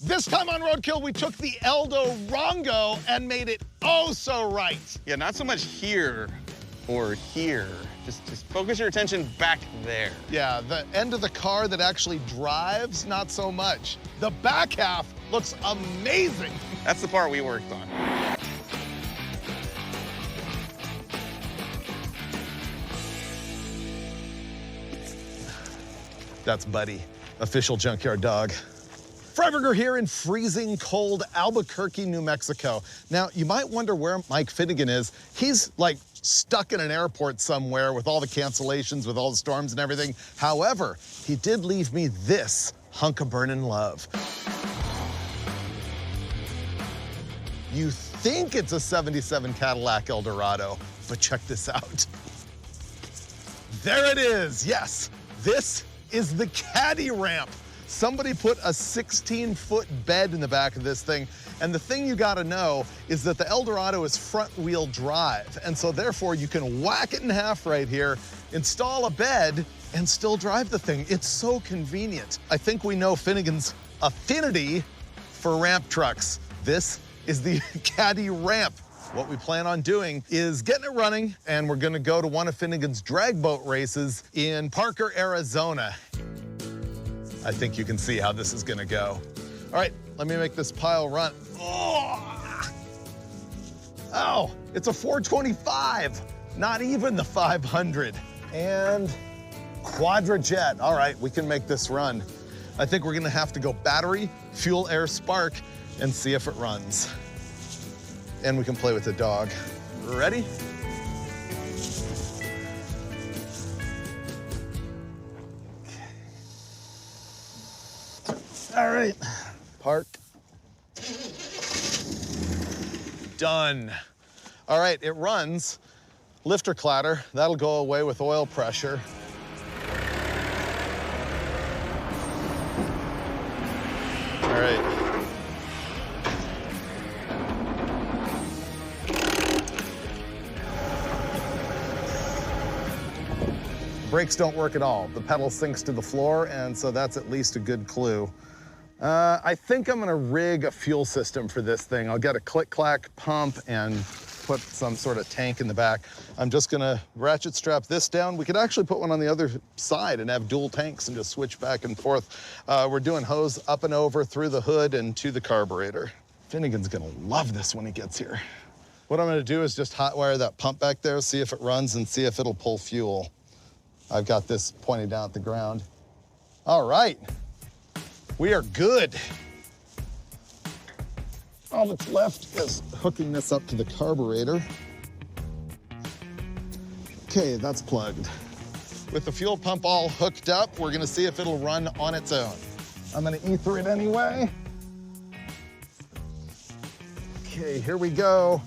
This time on Roadkill, we took the Eldorado and made it oh so right. Yeah, not so much here or here. Just focus your attention back there. Yeah, the end of the car that actually drives, not so much. The back half looks amazing. That's the part we worked on. That's Buddy, official junkyard dog. Freiburger here in freezing cold Albuquerque, New Mexico. Now, you might wonder where Mike Finnegan is. He's like stuck in an airport somewhere with all the cancellations, with all the storms and everything. However, he did leave me this hunk of burnin' love. You think it's a '77 Cadillac Eldorado, but check this out. There it is, yes. This is the caddy ramp. Somebody put a 16-foot bed in the back of this thing, and the thing you gotta know is that the Eldorado is front-wheel drive, and so therefore you can whack it in half right here, install a bed, and still drive the thing. It's so convenient. I think we know Finnegan's affinity for ramp trucks. This is the caddy ramp. What we plan on doing is getting it running, and we're gonna go to one of Finnegan's drag boat races in Parker, Arizona. I think you can see how this is gonna go. All right, let me make this pile run. Oh, it's a 425, not even the 500. And Quadrajet. All right, we can make this run. I think we're gonna have to go battery, fuel, air, spark, and see if it runs. And we can play with the dog. Ready? All right, park. Done. All right, it runs. Lifter clatter, that'll go away with oil pressure. All right. Brakes don't work at all. The pedal sinks to the floor, and so that's at least a good clue. I think I'm gonna rig a fuel system for this thing. I'll get a click-clack pump and put some sort of tank in the back. I'm just gonna ratchet strap this down. We could actually put one on the other side and have dual tanks and just switch back and forth. We're doing hose up and over through the hood and to the carburetor. Finnegan's gonna love this when he gets here. What I'm gonna do is just hot wire that pump back there, see if it runs and see if it'll pull fuel. I've got this pointed down at the ground. All right. We are good. All that's left is hooking this up to the carburetor. Okay, that's plugged. With the fuel pump all hooked up, we're gonna see if it'll run on its own. I'm gonna ether it anyway. Okay, here we go.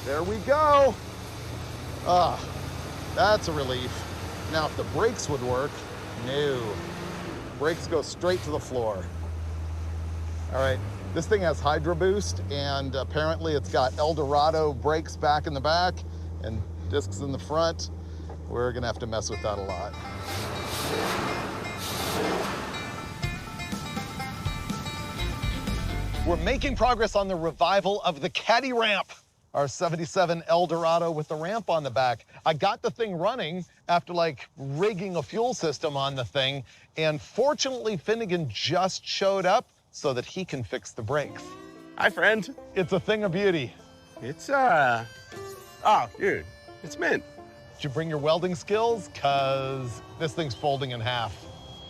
There we go. Ah, that's a relief. Now, if the brakes would work, no. Brakes go straight to the floor. All right, this thing has Hydro Boost, and apparently it's got Eldorado brakes back in the back and discs in the front. We're gonna have to mess with that a lot. We're making progress on the revival of the caddy ramp. Our '77 Eldorado with the ramp on the back. I got the thing running after like rigging a fuel system on the thing, and fortunately Finnegan just showed up so that he can fix the brakes. Hi, friend. It's a thing of beauty. It's, oh, dude, it's mint. Did you bring your welding skills? Cause this thing's folding in half.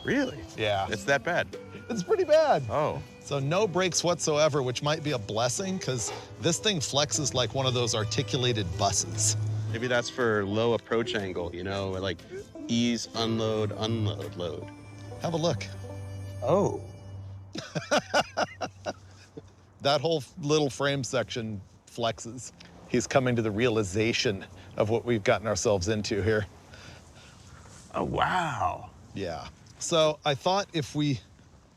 Really? Yeah. It's that bad? It's pretty bad. Oh. So no brakes whatsoever, which might be a blessing, because this thing flexes like one of those articulated buses. Maybe that's for low approach angle, you know, like ease, unload, unload, load. Have a look. Oh. That whole little frame section flexes. He's coming to the realization of what we've gotten ourselves into here. Oh, wow. Yeah. So I thought if we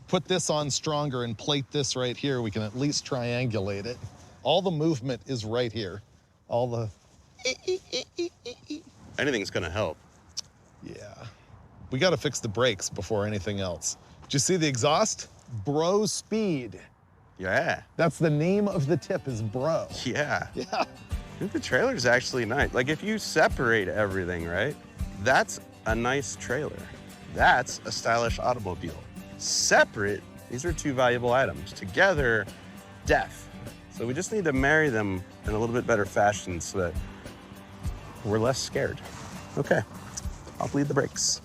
put this on stronger and plate this right here, we can at least triangulate it. All the movement is right here. All the anything's gonna help. Yeah. We gotta fix the brakes before anything else. Did you see the exhaust? Bro speed. Yeah. That's the name of the tip is bro. Yeah. Yeah. I think the trailer's actually nice. Like if you separate everything, right? That's a nice trailer. That's a stylish automobile. Separate, these are two valuable items. Together, death. So we just need to marry them in a little bit better fashion so that we're less scared. Okay, I'll bleed the brakes.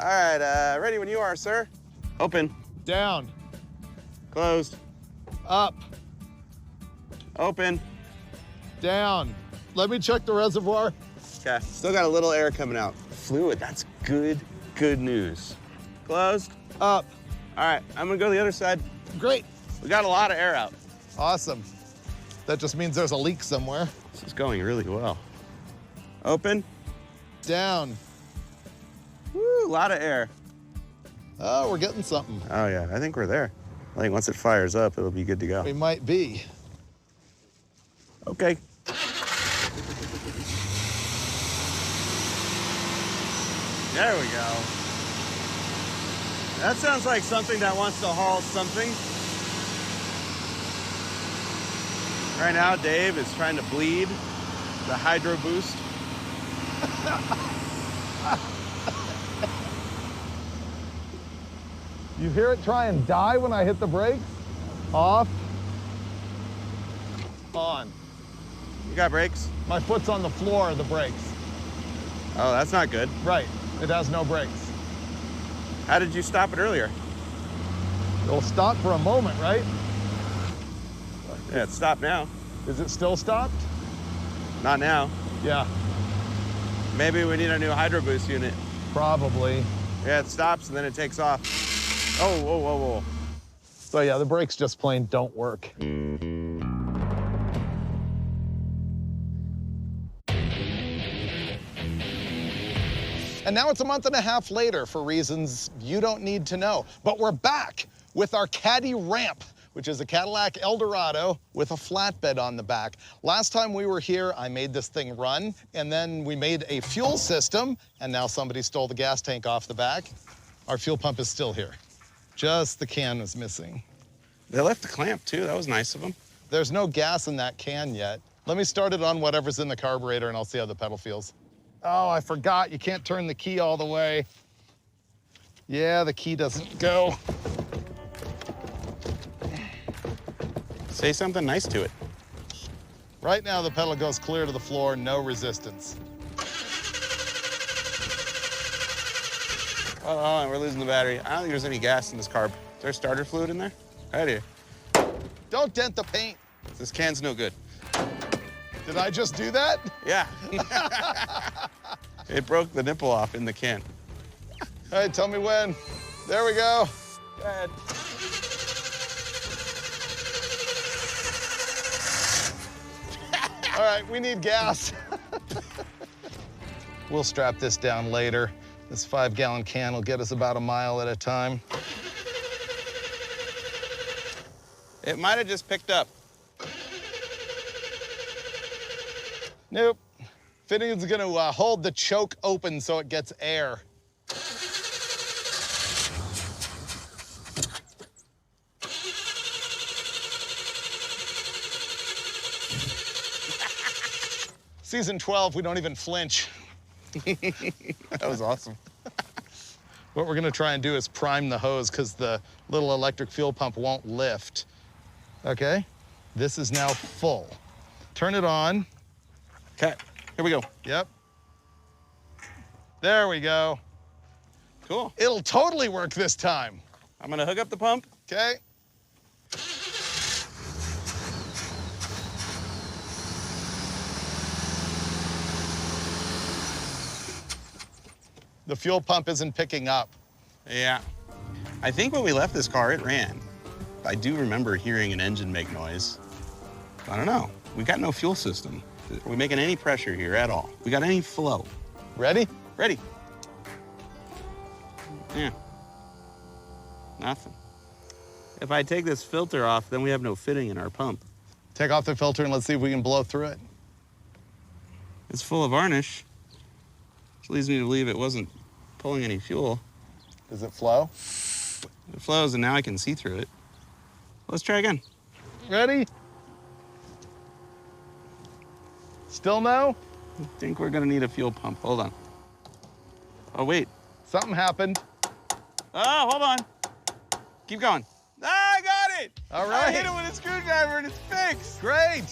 All right, ready when you are, sir. Open, Down. closed, Up. open. Down. Let me check the reservoir. Okay, still got a little air coming out. Fluid, that's good news. Closed. Up. All right, I'm gonna go to the other side. Great. We got a lot of air out. Awesome. That just means there's a leak somewhere. This is going really well. Open. Down. Woo, a lot of air. Oh, we're getting something. Oh yeah, I think we're there. I think once it fires up, it'll be good to go. We might be. Okay. There we go. That sounds like something that wants to haul something. Right now, Dave is trying to bleed the hydro boost. You hear it try and die when I hit the brakes? Off. On. You got brakes? My foot's on the floor of the brakes. Oh, that's not good. Right. It has no brakes. How did you stop it earlier? It'll stop for a moment, right? Yeah, it's stopped now. Is it still stopped? Not now. Yeah, Maybe we need a new hydro boost unit. probably. Yeah, it stops and then it takes off. Oh, whoa, whoa, whoa. So yeah, the brakes just plain don't work. And now it's a month and a half later for reasons you don't need to know. But we're back with our Caddy Ramp, which is a Cadillac Eldorado with a flatbed on the back. Last time we were here, I made this thing run, and then we made a fuel system, and now somebody stole the gas tank off the back. Our fuel pump is still here. Just the can is missing. They left the clamp too. That was nice of them. There's no gas in that can yet. Let me start it on whatever's in the carburetor, and I'll see how the pedal feels. Oh, I forgot. You can't turn the key all the way. Yeah, the key doesn't go. Say something nice to it. Right now, the pedal goes clear to the floor, no resistance. Oh, hold on, we're losing the battery. I don't think there's any gas in this carb. Is there starter fluid in there? Right here. Don't dent the paint. This can's no good. Did I just do that? Yeah. It broke the nipple off in the can. All right, tell me when. There we go. Go ahead. All right, we need gas. We'll strap this down later. This 5-gallon can will get us about a mile at a time. It might have just picked up. Nope. Fitting's gonna hold the choke open so it gets air. Season 12, we don't even flinch. That was awesome. What we're gonna try and do is prime the hose because the little electric fuel pump won't lift. Okay, this is now full. Turn it on. Okay, here we go. Yep. There we go. Cool. It'll totally work this time. I'm gonna hook up the pump. Okay. The fuel pump isn't picking up. Yeah. I think when we left this car, it ran. I do remember hearing an engine make noise. I don't know. We got no fuel system. Are we making any pressure here at all? We got any flow? Ready? Ready. Yeah. Nothing. If I take this filter off, then we have no fitting in our pump. Take off the filter and let's see if we can blow through it. It's full of varnish. leads me to believe it wasn't pulling any fuel. Does it flow? It flows, and now I can see through it. Let's try again. Ready? Still no? I think we're gonna need a fuel pump. Hold on. Oh, wait. Something happened. Oh, hold on. Keep going. Ah, I got it! All right. I hit it with a screwdriver and it's fixed. Great.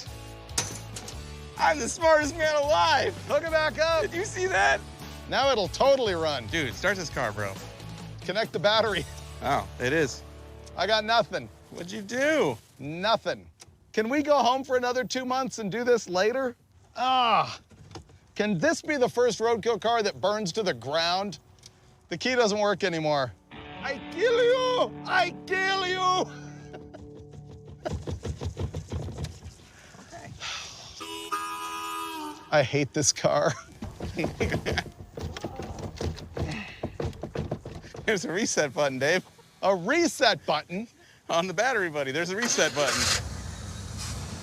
I'm the smartest man alive. Hook it back up. Did you see that? Now it'll totally run. Dude, start this car, bro. Connect the battery. Oh, it is. I got nothing. What'd you do? Nothing. Can we go home for another 2 months and do this later? Ah. Can this be the first roadkill car that burns to the ground? The key doesn't work anymore. I kill you! I kill you! I hate this car. There's a reset button, Dave. A reset button? On the battery, buddy, there's a reset button.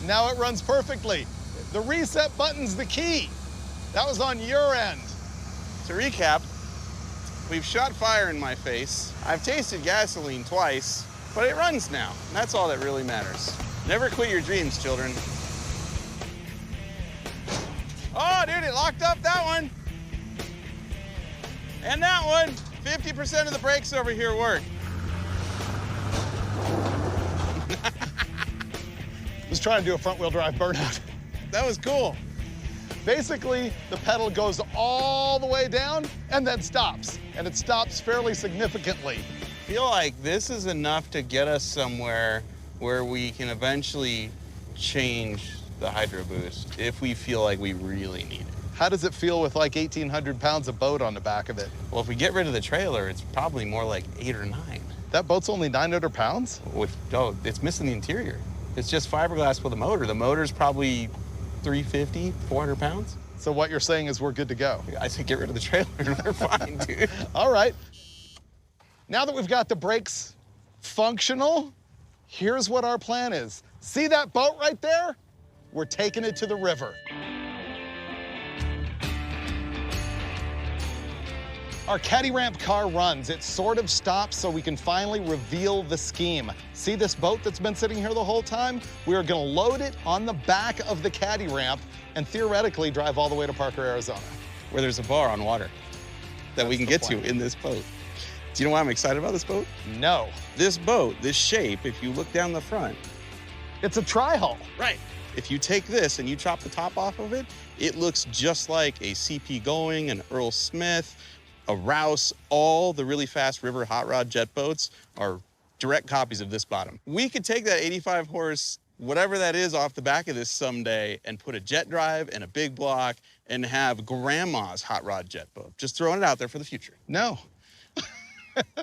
Now it runs perfectly. The reset button's the key. That was on your end. To recap, we've shot fire in my face. I've tasted gasoline twice, but it runs now. And that's all that really matters. Never quit your dreams, children. Oh, dude, it locked up that one. And that one. 50% of the brakes over here work. Was trying to do a front-wheel drive burnout. That was cool. Basically, the pedal goes all the way down and then stops. And it stops fairly significantly. I feel like this is enough to get us somewhere where we can eventually change the Hydro Boost if we feel like we really need it. How does it feel with like 1,800 pounds of boat on the back of it? Well, if we get rid of the trailer, it's probably more like 8 or 9. That boat's only 900 pounds? Oh, it's missing the interior. It's just fiberglass with a motor. The motor's probably 350, 400 pounds. So what you're saying is we're good to go? I say get rid of the trailer and we're fine, dude. All right. Now that we've got the brakes functional, here's what our plan is. See that boat right there? We're taking it to the river. Our caddy ramp car runs. It sort of stops so we can finally reveal the scheme. See this boat that's been sitting here the whole time? We are gonna load it on the back of the caddy ramp and theoretically drive all the way to Parker, Arizona. Where there's a bar on water that we can get to in this boat. Do you know why I'm excited about this boat? No. This boat, this shape, if you look down the front. It's a tri-hull. Right. If you take this and you chop the top off of it, it looks just like a CP Going, an Earl Smith, a Rouse. All the really fast river hot rod jet boats are direct copies of this bottom. We could take that 85 horse, whatever that is, off the back of this someday and put a jet drive and a big block and have grandma's hot rod jet boat. Just throwing it out there for the future. No.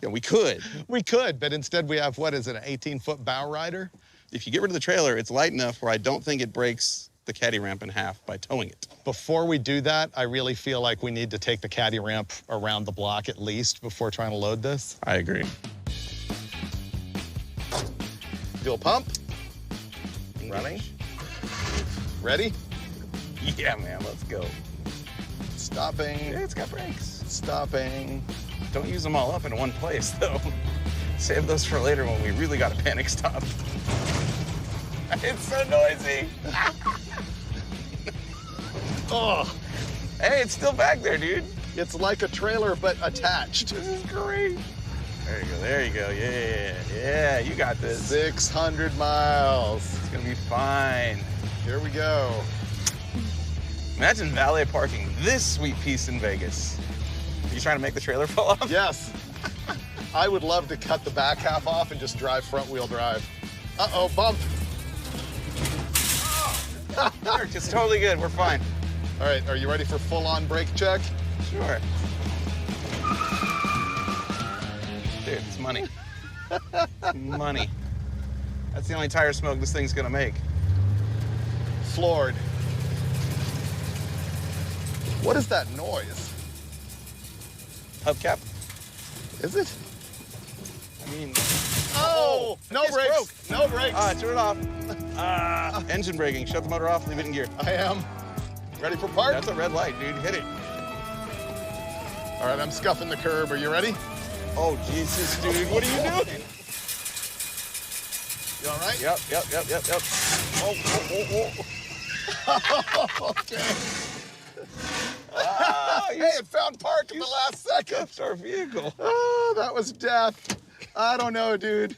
Yeah, we could. We could, but instead we have, what is it, an 18-foot bow rider? If you get rid of the trailer, it's light enough where I don't think it breaks the caddy ramp in half by towing it. Before we do that, I really feel like we need to take the caddy ramp around the block at least before trying to load this. I agree. Fuel pump. Running. Ready? Yeah, man, let's go. Stopping. Yeah, it's got brakes. Stopping. Don't use them all up in one place, though. Save those for later when we really got to panic stop. It's so noisy. Oh, Hey, it's still back there, dude. it's like a trailer, but attached. This is great. There you go, there you go. Yeah, yeah, you got this. 600 miles. It's gonna be fine. Here we go. Imagine valet parking this sweet piece in Vegas. You trying to make the trailer fall off? Yes. I would love to cut the back half off and just drive front-wheel drive. Uh-oh, bump. It's totally good, we're fine. All right, are you ready for full-on brake check? Sure. Dude, it's money. Money. That's the only tire smoke this thing's gonna make. Floored. What is that noise? Hubcap. Is it? I mean, Oh, no it's brakes. broke. No brakes. Turn it off. Engine braking. Shut the motor off, leave it in gear. I am. Ready for park? That's a red light, dude. Hit it. All right, I'm scuffing the curb. Are you ready? Oh, Jesus, dude, what are you doing? You all right? Yep. Okay. Oh, Hey, it found park in the last second. That's our vehicle. Oh, that was death. I don't know, dude.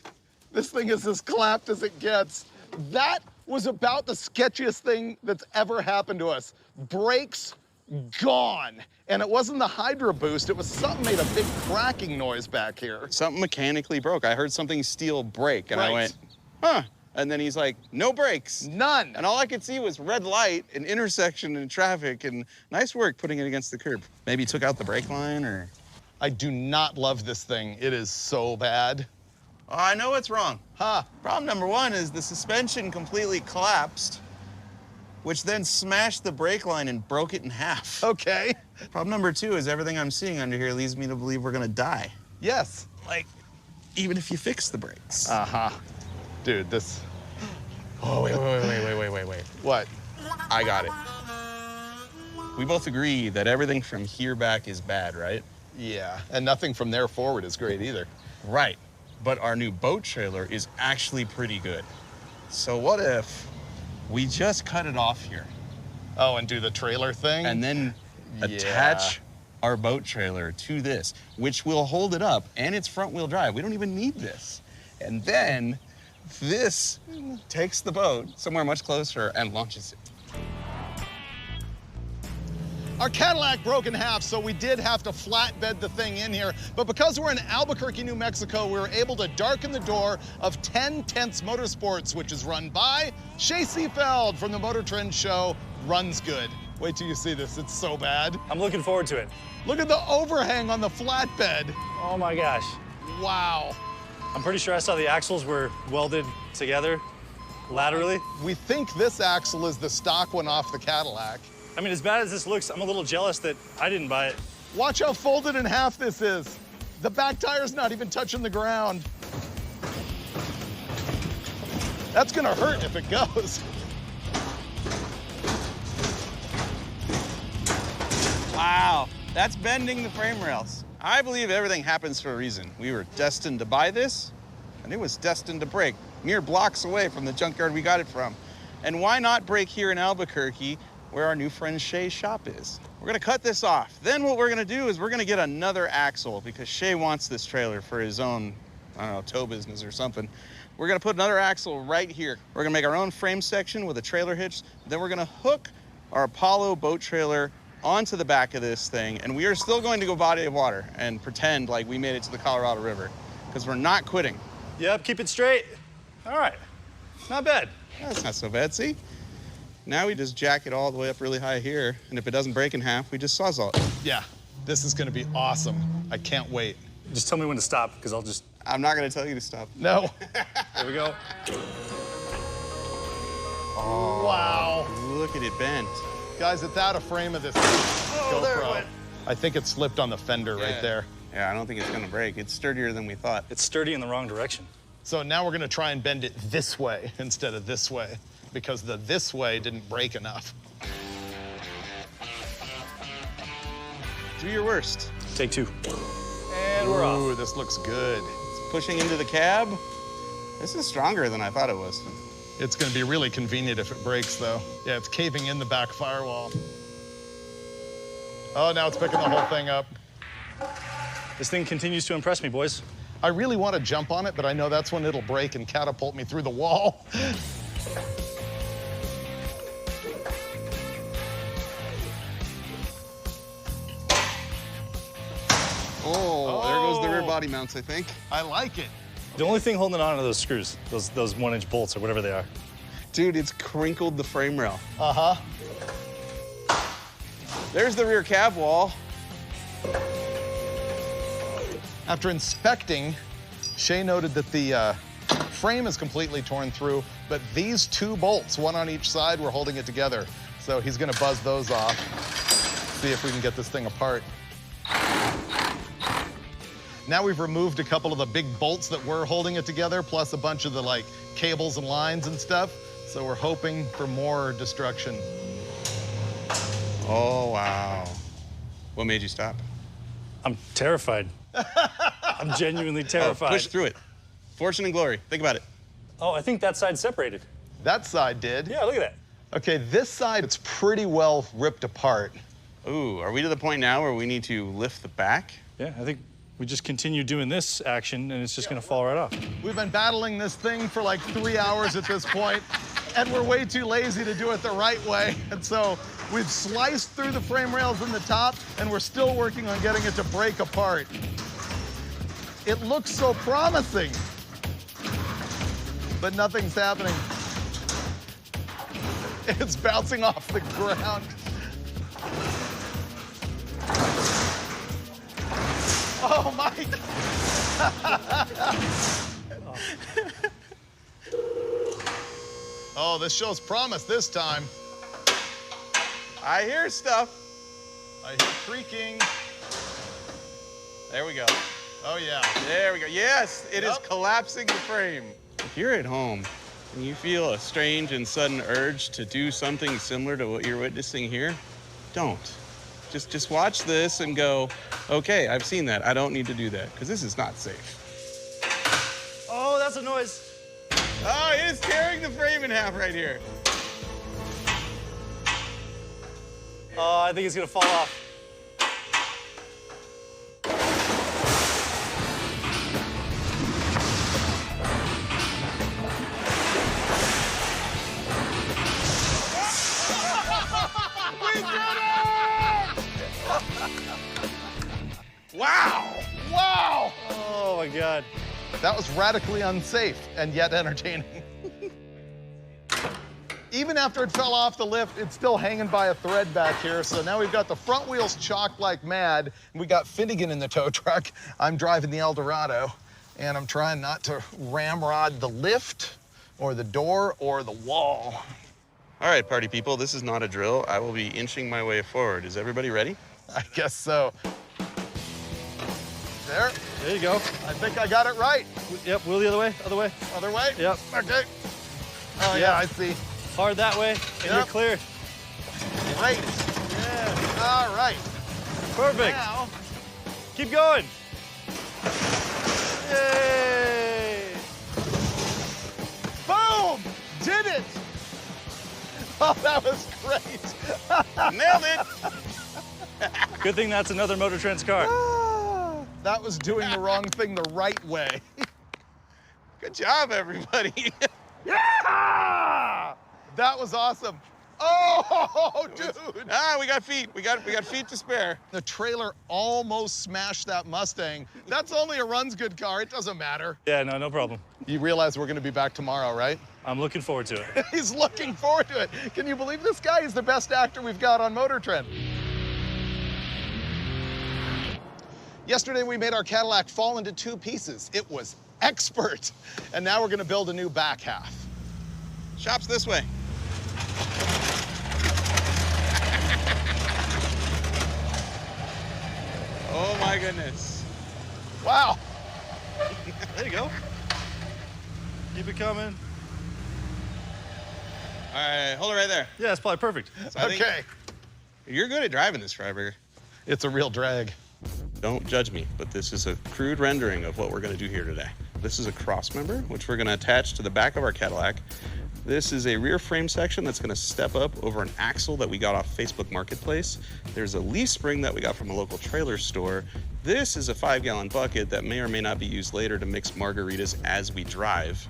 This thing is as clapped as it gets. That was about the sketchiest thing that's ever happened to us. Brakes gone. And it wasn't the Hydro Boost, it was something made a big cracking noise back here. Something mechanically broke. I heard something steel break, and Right. I went, huh. And then he's like, no brakes. None. And all I could see was red light, an intersection, and traffic, and nice work putting it against the curb. Maybe took out the brake line, or... I do not love this thing. It is so bad. Oh, I know what's wrong. Huh. Problem number one is the suspension completely collapsed, which then smashed the brake line and broke it in half. Okay. Problem number two is everything I'm seeing under here leads me to believe we're gonna die. Yes. Like, even if you fix the brakes. Uh-huh. Dude, this... Oh, wait. What? I got it. We both agree that everything from here back is bad, right? Yeah, and nothing from there forward is great either. Right. But our new boat trailer is actually pretty good. So what if we just cut it off here Oh, and do the trailer thing? and then attach our boat trailer to this, which will hold it up, and it's front wheel drive. We don't even need this. And then this takes the boat somewhere much closer and launches it. Our Cadillac broke in half, so we did have to flatbed the thing in here. But because we're in Albuquerque, New Mexico, we were able to darken the door of 10 Tenths Motorsports, which is run by Shay Seafeld from the Motor Trend show, Runs Good. Wait till you see this, it's so bad. I'm looking forward to it. Look at the overhang on the flatbed. Oh my gosh. Wow. I'm pretty sure I saw the axles were welded together laterally. We think this axle is the stock one off the Cadillac. I mean, as bad as this looks, I'm a little jealous that I didn't buy it. Watch how folded in half this is. The back tire's not even touching the ground. That's gonna hurt if it goes. Wow, that's bending the frame rails. I believe everything happens for a reason. We were destined to buy this, and it was destined to break, mere blocks away from the junkyard we got it from. And why not break here in Albuquerque, where our new friend Shay's shop is? We're gonna cut this off. Then what we're gonna do is we're gonna get another axle because Shay wants this trailer for his own, I don't know, tow business or something. We're gonna put another axle right here. We're gonna make our own frame section with a trailer hitch. Then we're gonna hook our Apollo boat trailer onto the back of this thing, and we are still going to go body of water and pretend like we made it to the Colorado River, because we're not quitting. Yep, keep it straight. All right, not bad. That's not so bad, see? Now we just jack it all the way up really high here, and if it doesn't break in half, we just sawzall it. Yeah, this is gonna be awesome. I can't wait. Just tell me when to stop, because I'll just, I'm not gonna tell you to stop. No. there we go. Wow. Look at it bend. Guys, it's out of frame of this there it GoPro. went. I think it slipped on the fender right there. Yeah, I don't think it's gonna break. It's sturdier than we thought. It's sturdy in the wrong direction. So now we're gonna try and bend it this way instead of this way, because the this way didn't break enough. Do your worst. Take two. And we're off. Ooh, this looks good. It's pushing into the cab. This is stronger than I thought it was. It's gonna be really convenient if it breaks though. Yeah, it's caving in the back firewall. Oh, now it's picking the whole thing up. This thing continues to impress me, boys. I really want to jump on it, but I know that's when it'll break and catapult me through the wall. Oh, there goes the rear body mounts, I think. I like it. The only thing holding on are those screws, those 1-inch bolts or whatever they are. Dude, it's crinkled the frame rail. Uh-huh. There's the rear cab wall. After inspecting, Shay noted that the frame is completely torn through, but these two bolts, one on each side, were holding it together. So he's gonna buzz those off, see if we can get this thing apart. Now we've removed a couple of the big bolts that were holding it together, plus a bunch of the like cables and lines and stuff. So we're hoping for more destruction. Oh, wow. What made you stop? I'm terrified. I'm genuinely terrified. Push through it. Fortune and glory. Think about it. Oh, I think that side's separated. That side did. Yeah, look at that. Okay, this side, it's pretty well ripped apart. Ooh, are we to the point now where we need to lift the back? Yeah, I think we just continue doing this action and it's just gonna fall right off. We've been battling this thing for like 3 hours at this point, and we're way too lazy to do it the right way. And so we've sliced through the frame rails in the top, and we're still working on getting it to break apart. It looks so promising, but nothing's happening. It's bouncing off the ground. Oh my God. Oh, this shows promise this time. I hear stuff. I hear creaking. There we go. Oh yeah. There we go. Yes, it is Yep. collapsing the frame. If you're at home and you feel a strange and sudden urge to do something similar to what you're witnessing here, don't. Just watch this and go, okay, I've seen that. I don't need to do that, because this is not safe. Oh, that's a noise. Oh, it is tearing the frame in half right here. Oh, I think it's gonna fall off. Wow! Wow! Oh my God. That was radically unsafe and yet entertaining. Even after it fell off the lift, it's still hanging by a thread back here. So now we've got the front wheels chocked like mad, and we got Finnegan in the tow truck. I'm driving the Eldorado, and I'm trying not to ramrod the lift or the door or the wall. All right, party people, this is not a drill. I will be inching my way forward. Is everybody ready? I guess so. There. There you go. I think I got it right. Yep, wheel the other way, other way. Other way? Yep. Okay. Oh, yeah, I see. Hard that way, and you're Yep. clear. Great. Yeah. All right. Perfect. Now, Keep going. Yay! boom! Did it! Oh, that was great. Nailed it! Good thing that's another Motor Trend's car. That was doing the wrong thing the right way. Good job, everybody. Yeah! That was awesome. Oh, dude! Ah, we got feet. We got feet to spare. The trailer almost smashed that Mustang. That's only a runs good car. It doesn't matter. Yeah, no problem. You realize we're going to be back tomorrow, right? I'm looking forward to it. He's looking forward to it. Can you believe this guy? He's the best actor we've got on Motor Trend. Yesterday, we made our Cadillac fall into 2 pieces. It was expert. And now we're going to build a new back half. Shop's this way. Oh my goodness. Wow. There you go. Keep it coming. All right, hold it right there. Yeah, it's probably perfect. So I think Okay. you're good at driving this, Freiburger. It's a real drag. Don't judge me, but this is a crude rendering of what we're gonna do here today. This is a cross member, which we're gonna attach to the back of our Cadillac. This is a rear frame section that's gonna step up over an axle that we got off Facebook Marketplace. There's a leaf spring that we got from a local trailer store. This is a 5-gallon bucket that may or may not be used later to mix margaritas as we drive.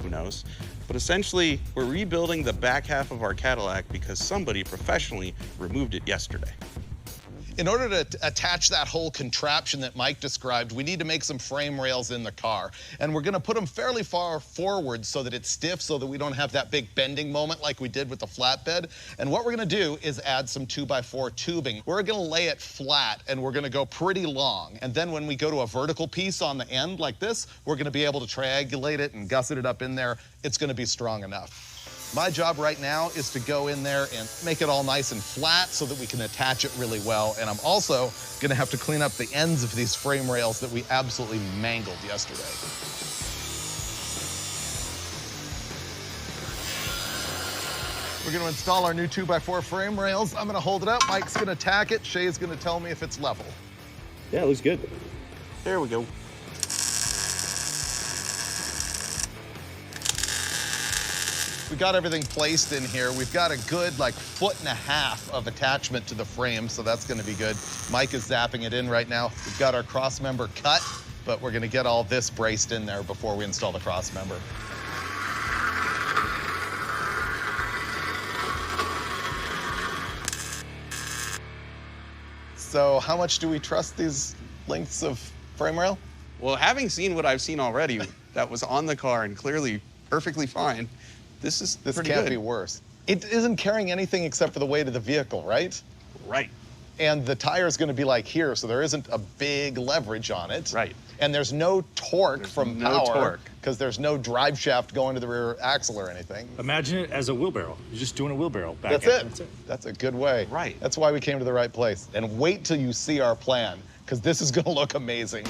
Who knows? But essentially, we're rebuilding the back half of our Cadillac because somebody professionally removed it yesterday. In order to attach that whole contraption that Mike described, we need to make some frame rails in the car. And we're gonna put them fairly far forward so that it's stiff, so that we don't have that big bending moment like we did with the flatbed. And what we're gonna do is add some 2x4 tubing. We're gonna lay it flat and we're gonna go pretty long. And then when we go to a vertical piece on the end like this, we're gonna be able to triangulate it and gusset it up in there. It's gonna be strong enough. My job right now is to go in there and make it all nice and flat so that we can attach it really well. And I'm also gonna have to clean up the ends of these frame rails that we absolutely mangled yesterday. We're gonna install our new 2x4 frame rails. I'm gonna hold it up, Mike's gonna tack it, Shay's gonna tell me if it's level. Yeah, it looks good. There we go. We got everything placed in here. We've got a good like 1.5 feet of attachment to the frame, so that's gonna be good. Mike is zapping it in right now. We've got our cross member cut, but we're gonna get all this braced in there before we install the cross member. So how much do we trust these lengths of frame rail? Well, having seen what I've seen already that was on the car and clearly perfectly fine, this pretty can't good. be worse. It isn't carrying anything except for the weight of the vehicle, right? Right. And the tire's gonna be like here, so there isn't a big leverage on it. Right. And there's no torque from no power. torque. Because there's no drive shaft going to the rear axle or anything. Imagine it as a wheelbarrow. You're just doing a wheelbarrow back That's end. it. That's a good way. Right. That's why we came to the right place. And wait till you see our plan, because this is gonna look amazing.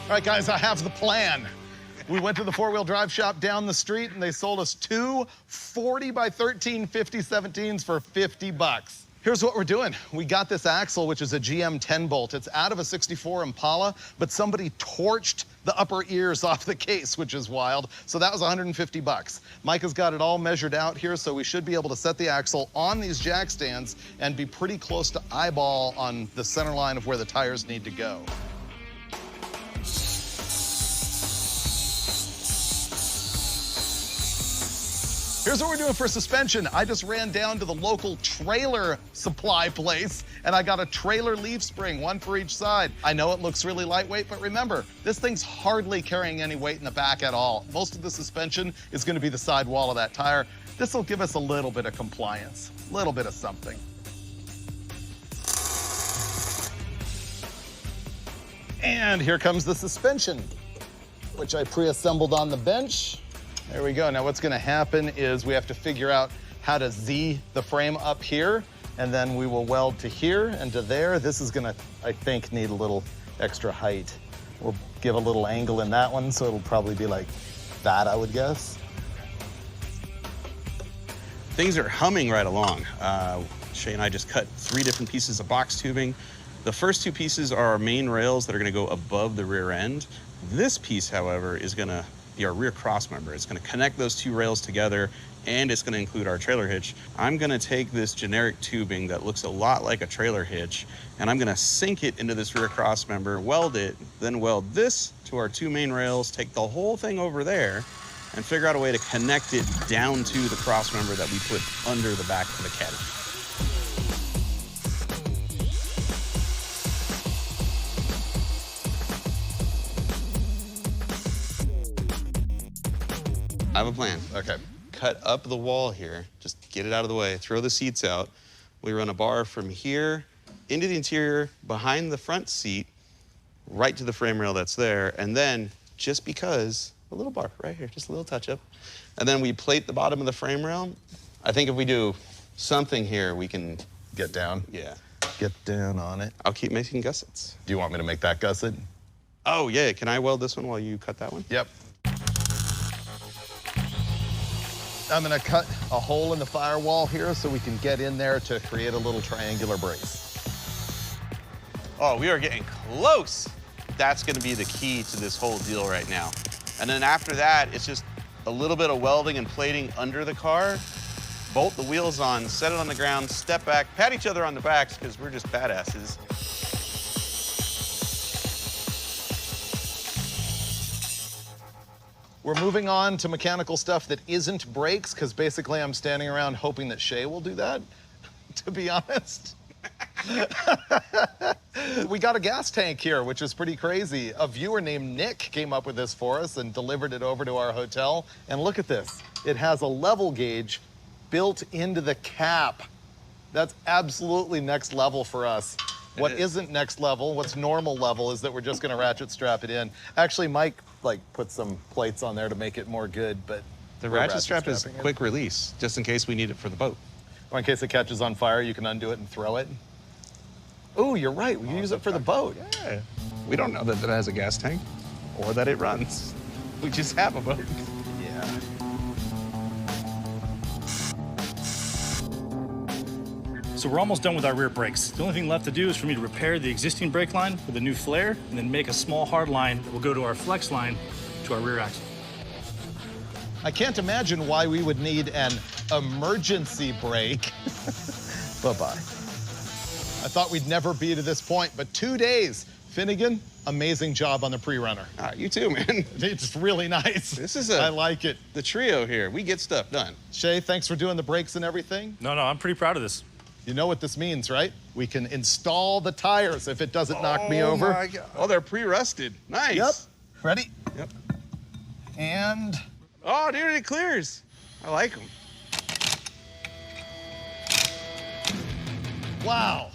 All right, guys, I have the plan. We went to the four-wheel drive shop down the street, and they sold us two 40 by 13 5017s for 50 bucks. Here's what we're doing. We got this axle, which is a GM 10-bolt. It's out of a 64 Impala, but somebody torched the upper ears off the case, which is wild. So that was 150 bucks. Micah's got it all measured out here, so we should be able to set the axle on these jack stands and be pretty close to eyeball on the center line of where the tires need to go. Here's what we're doing for suspension. I just ran down to the local trailer supply place and I got a trailer leaf spring, one for each side. I know it looks really lightweight, but remember, this thing's hardly carrying any weight in the back at all. Most of the suspension is gonna be the side wall of that tire. This will give us a little bit of compliance, a little bit of something. And here comes the suspension, which I pre-assembled on the bench. There we go. Now what's gonna happen is we have to figure out how to Z the frame up here, and then we will weld to here and to there. This is gonna, I think, need a little extra height. We'll give a little angle in that one, so it'll probably be like that, I would guess. Things are humming right along. Shay and I just cut 3 different pieces of box tubing. The first 2 pieces are our main rails that are gonna go above the rear end. This piece, however, is gonna be our rear cross member. It's gonna connect those 2 rails together, and it's gonna include our trailer hitch. I'm gonna take this generic tubing that looks a lot like a trailer hitch, and I'm gonna sink it into this rear cross member, weld it, then weld this to our 2 main rails, take the whole thing over there, and figure out a way to connect it down to the cross member that we put under the back of the Caddy. I have a plan. Okay. Cut up the wall here, just get it out of the way, throw the seats out. We run a bar from here into the interior, behind the front seat, right to the frame rail that's there, and then, just because, a little bar right here, just a little touch up. And then we plate the bottom of the frame rail. I think if we do something here, we can Get down. Yeah. Get down on it. I'll keep making gussets. Do you want me to make that gusset? Oh, yeah, can I weld this one while you cut that one? Yep. I'm gonna cut a hole in the firewall here so we can get in there to create a little triangular brace. Oh, we are getting close. That's gonna be the key to this whole deal right now. And then after that, it's just a little bit of welding and plating under the car, bolt the wheels on, set it on the ground, step back, pat each other on the backs because we're just badasses. We're moving on to mechanical stuff that isn't brakes, because basically I'm standing around hoping that Shay will do that, to be honest. We got a gas tank here, which is pretty crazy. A viewer named Nick came up with this for us and delivered it over to our hotel. And look at this. It has a level gauge built into the cap. That's absolutely next level for us. What isn't next level, what's normal level, is that we're just gonna ratchet strap it in. Actually, Mike put some plates on there to make it more good, but The ratchet strap is quick release, just in case we need it for the boat. Or in case it catches on fire, you can undo it and throw it. Oh, you're right, we use it for the boat. Yeah. We don't know that it has a gas tank or that it runs. We just have a boat. Yeah. So we're almost done with our rear brakes. The only thing left to do is for me to repair the existing brake line with a new flare and then make a small hard line that will go to our flex line to our rear axle. I can't imagine why we would need an emergency brake. Bye-bye. I thought we'd never be to this point, but 2 days. Finnegan, amazing job on the pre-runner. You too, man. It's really nice. This is I like it. the trio here. We get stuff done. Shay, thanks for doing the brakes and everything. No, I'm pretty proud of this. You know what this means, right? We can install the tires if it doesn't knock me over. My God. Oh, they're pre-rusted. Nice. Yep. Ready? Yep. And Oh, dude, it clears. I like them. wow.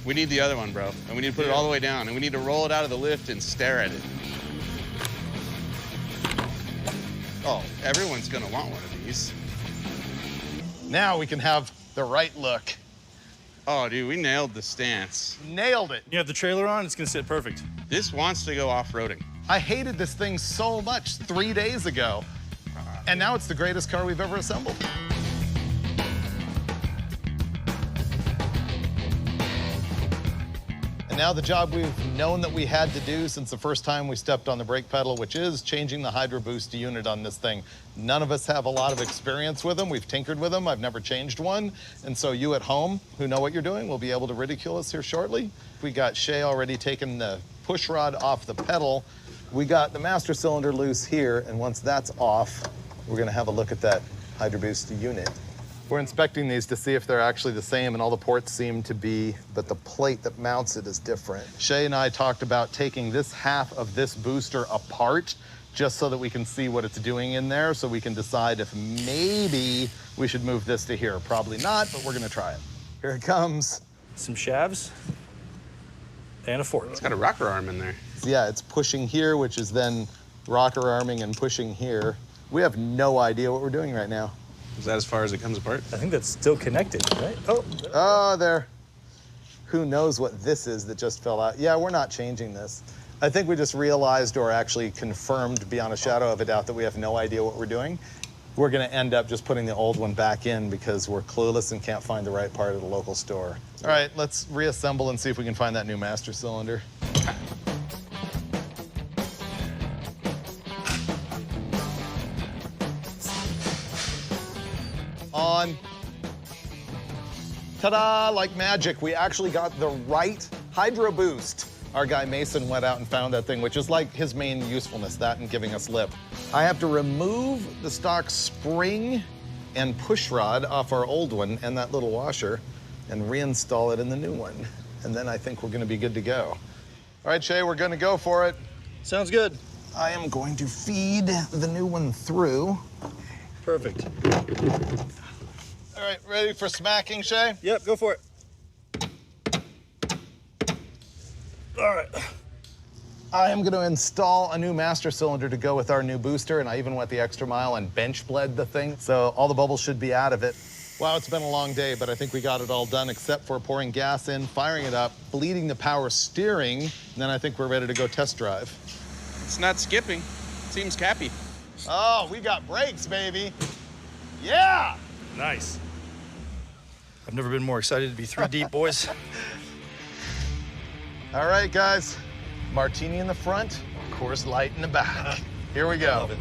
We need the other one, bro. And we need to put it all the way down. And we need to roll it out of the lift and stare at it. Oh, everyone's gonna want one of these. Now we can have the right look. Oh, dude, we nailed the stance. Nailed it. You have the trailer on, it's gonna sit perfect. This wants to go off-roading. I hated this thing so much 3 days ago. And now it's the greatest car we've ever assembled. And now the job we've known that we had to do since the first time we stepped on the brake pedal, which is changing the Hydro Boost unit on this thing. None of us have a lot of experience with them. We've tinkered with them. I've never changed one. And so you at home who know what you're doing will be able to ridicule us here shortly. We got Shay already taking the push rod off the pedal. We got the master cylinder loose here, and once that's off, we're gonna have a look at that Hydro Boost unit. We're inspecting these to see if they're actually the same, and all the ports seem to be, but the plate that mounts it is different. Shay and I talked about taking this half of this booster apart just so that we can see what it's doing in there, so we can decide if maybe we should move this to here. Probably not, but we're gonna try it. Here it comes. Some shafts and a fork. It's got a rocker arm in there. Yeah, it's pushing here, which is then rocker arming and pushing here. We have no idea what we're doing right now. Is that as far as it comes apart? I think that's still connected, right? Oh, there. Who knows what this is that just fell out? Yeah, we're not changing this. I think we just realized or actually confirmed beyond a shadow of a doubt that we have no idea what we're doing. We're gonna end up just putting the old one back in because we're clueless and can't find the right part at the local store. All right, let's reassemble and see if we can find that new master cylinder. On. Ta-da, like magic, we actually got the right Hydro Boost. Our guy Mason went out and found that thing, which is like his main usefulness, that and giving us lip. I have to remove the stock spring and push rod off our old one and that little washer and reinstall it in the new one. And then I think we're gonna be good to go. All right, Shay, we're gonna go for it. Sounds good. I am going to feed the new one through. Perfect. All right, ready for smacking, Shay? Yep, go for it. All right. I am going to install a new master cylinder to go with our new booster, and I even went the extra mile and bench bled the thing, so all the bubbles should be out of it. Wow, it's been a long day, but I think we got it all done except for pouring gas in, firing it up, bleeding the power steering, and then I think we're ready to go test drive. It's not skipping. Seems cappy. Oh, we got brakes, baby. Yeah! Nice. I've never been more excited to be 3 deep, boys. All right, guys. Martini in the front, Coors Light in the back. Here we go. Love it.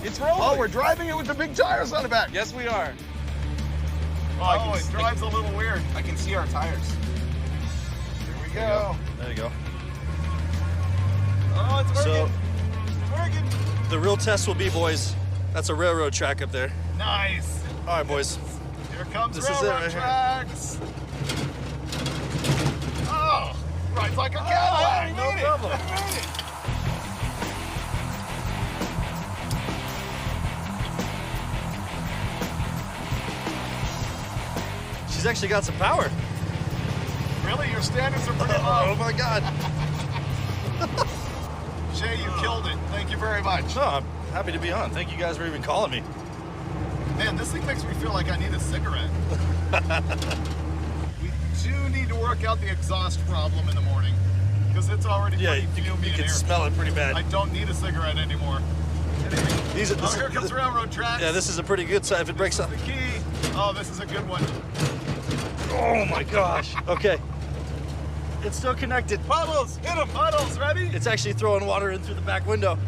It's rolling. Oh, we're driving it with the big tires on the back. Yes, we are. Oh, it drives a little weird. I can see our tires. Here we go. There you go. Oh, it's working. So, It's working. the real test will be, boys, that's a railroad track up there. Nice. All right, boys. Here comes This is it railroad right here. tracks. Oh, rides like a Cadillac. no problem. I made it. She's actually got some power. Really, your standards are pretty Oh low. my God. Shay, you killed it. Thank you very much. No, I'm happy to be on. Thank you guys for even calling me. Man, this thing makes me feel like I need a cigarette. We do need to work out the exhaust problem in the morning because it's already Yeah, pretty you fumy in can here. smell it pretty bad. I don't need a cigarette anymore. These are, Oh, here comes railroad tracks. yeah, this is a pretty good side if it breaks up. The key. Oh, this is a good one. Oh my gosh. Okay. It's still connected. Puddles, hit them, puddles, ready? It's actually throwing water in through the back window.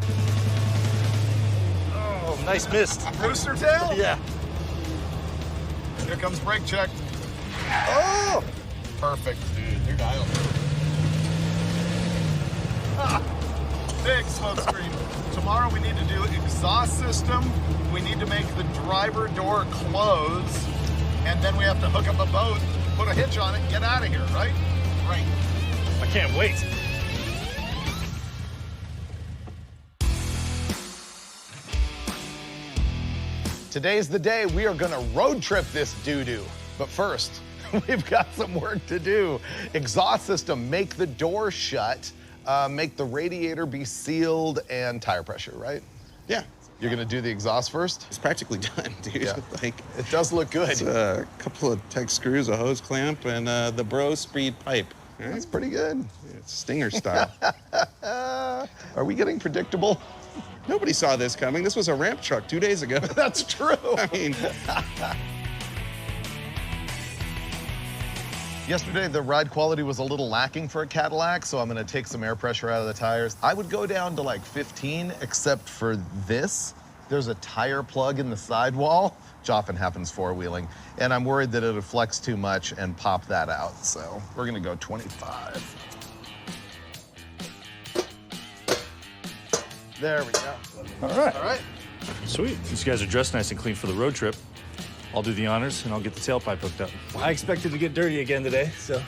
Oh, nice mist. Rooster tail? Yeah. Here comes brake check. Oh! Perfect, dude. You're dialed. Ah, big smoke screen. Tomorrow we need to do exhaust system. We need to make the driver door close. And then we have to hook up a boat, put a hitch on it, and get out of here, right? Right. I can't wait. Today's the day we are gonna road trip this doo-doo. But first, we've got some work to do. Exhaust system, make the door shut, make the radiator be sealed, and tire pressure, right? Yeah. You're gonna do the exhaust first? It's practically done, dude. Yeah. Like, It does look good. it's a couple of tech screws, a hose clamp, and the bro speed pipe. All right? That's pretty good. It's Stinger style. Are we getting predictable? Nobody saw this coming. This was a ramp truck 2 days ago. That's true. I mean, Yesterday, the ride quality was a little lacking for a Cadillac, so I'm gonna take some air pressure out of the tires. I would go down to like 15, except for this. There's a tire plug in the sidewall, which often happens four-wheeling, and I'm worried that it'll flex too much and pop that out, so we're gonna go 25. There we go. All right. All right. Sweet. These guys are dressed nice and clean for the road trip. I'll do the honors and I'll get the tailpipe hooked up. I expected to get dirty again today, so.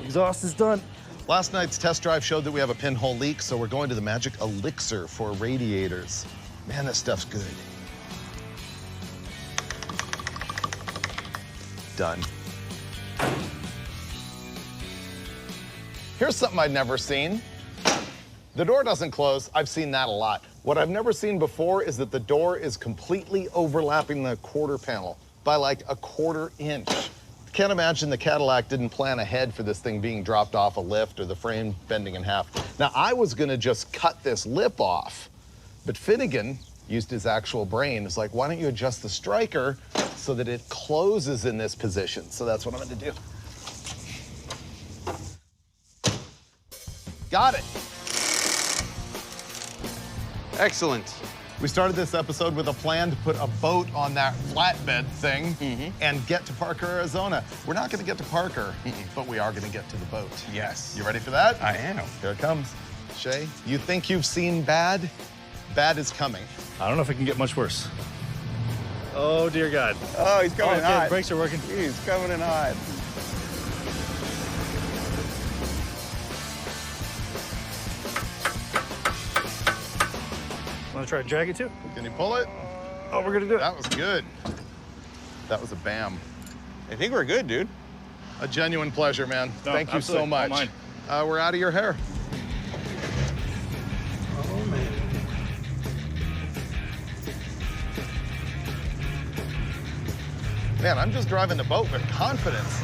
Exhaust is done. Last night's test drive showed that we have a pinhole leak, so we're going to the Magic Elixir for radiators. Man, this stuff's good. Done. Here's something I'd never seen. The door doesn't close. I've seen that a lot. What I've never seen before is that the door is completely overlapping the quarter panel by like a quarter inch. Can't imagine the Cadillac didn't plan ahead for this thing being dropped off a lift or the frame bending in half. Now, I was gonna just cut this lip off, but Finnegan used his actual brain. It's like, why don't you adjust the striker so that it closes in this position? So that's what I'm gonna do. Got it. excellent. We started this episode with a plan to put a boat on that flatbed thing and get to Parker, Arizona. We're not gonna get to Parker, but we are gonna get to the boat. Yes. You ready for that? I am. Here it comes. Shay, you think you've seen bad? Bad is coming. I don't know if it can get much worse. Oh, dear God. Oh, he's coming in okay, hot. brakes are working. He's coming in hot. Want to try to drag it too? Can you pull it? Oh, we're gonna do it. That was good. That was a bam. I think we're good, dude. A genuine pleasure, man. No, Thank you so absolutely. All much. mine. We're out of your hair. Oh, man. Man, I'm just driving the boat with confidence.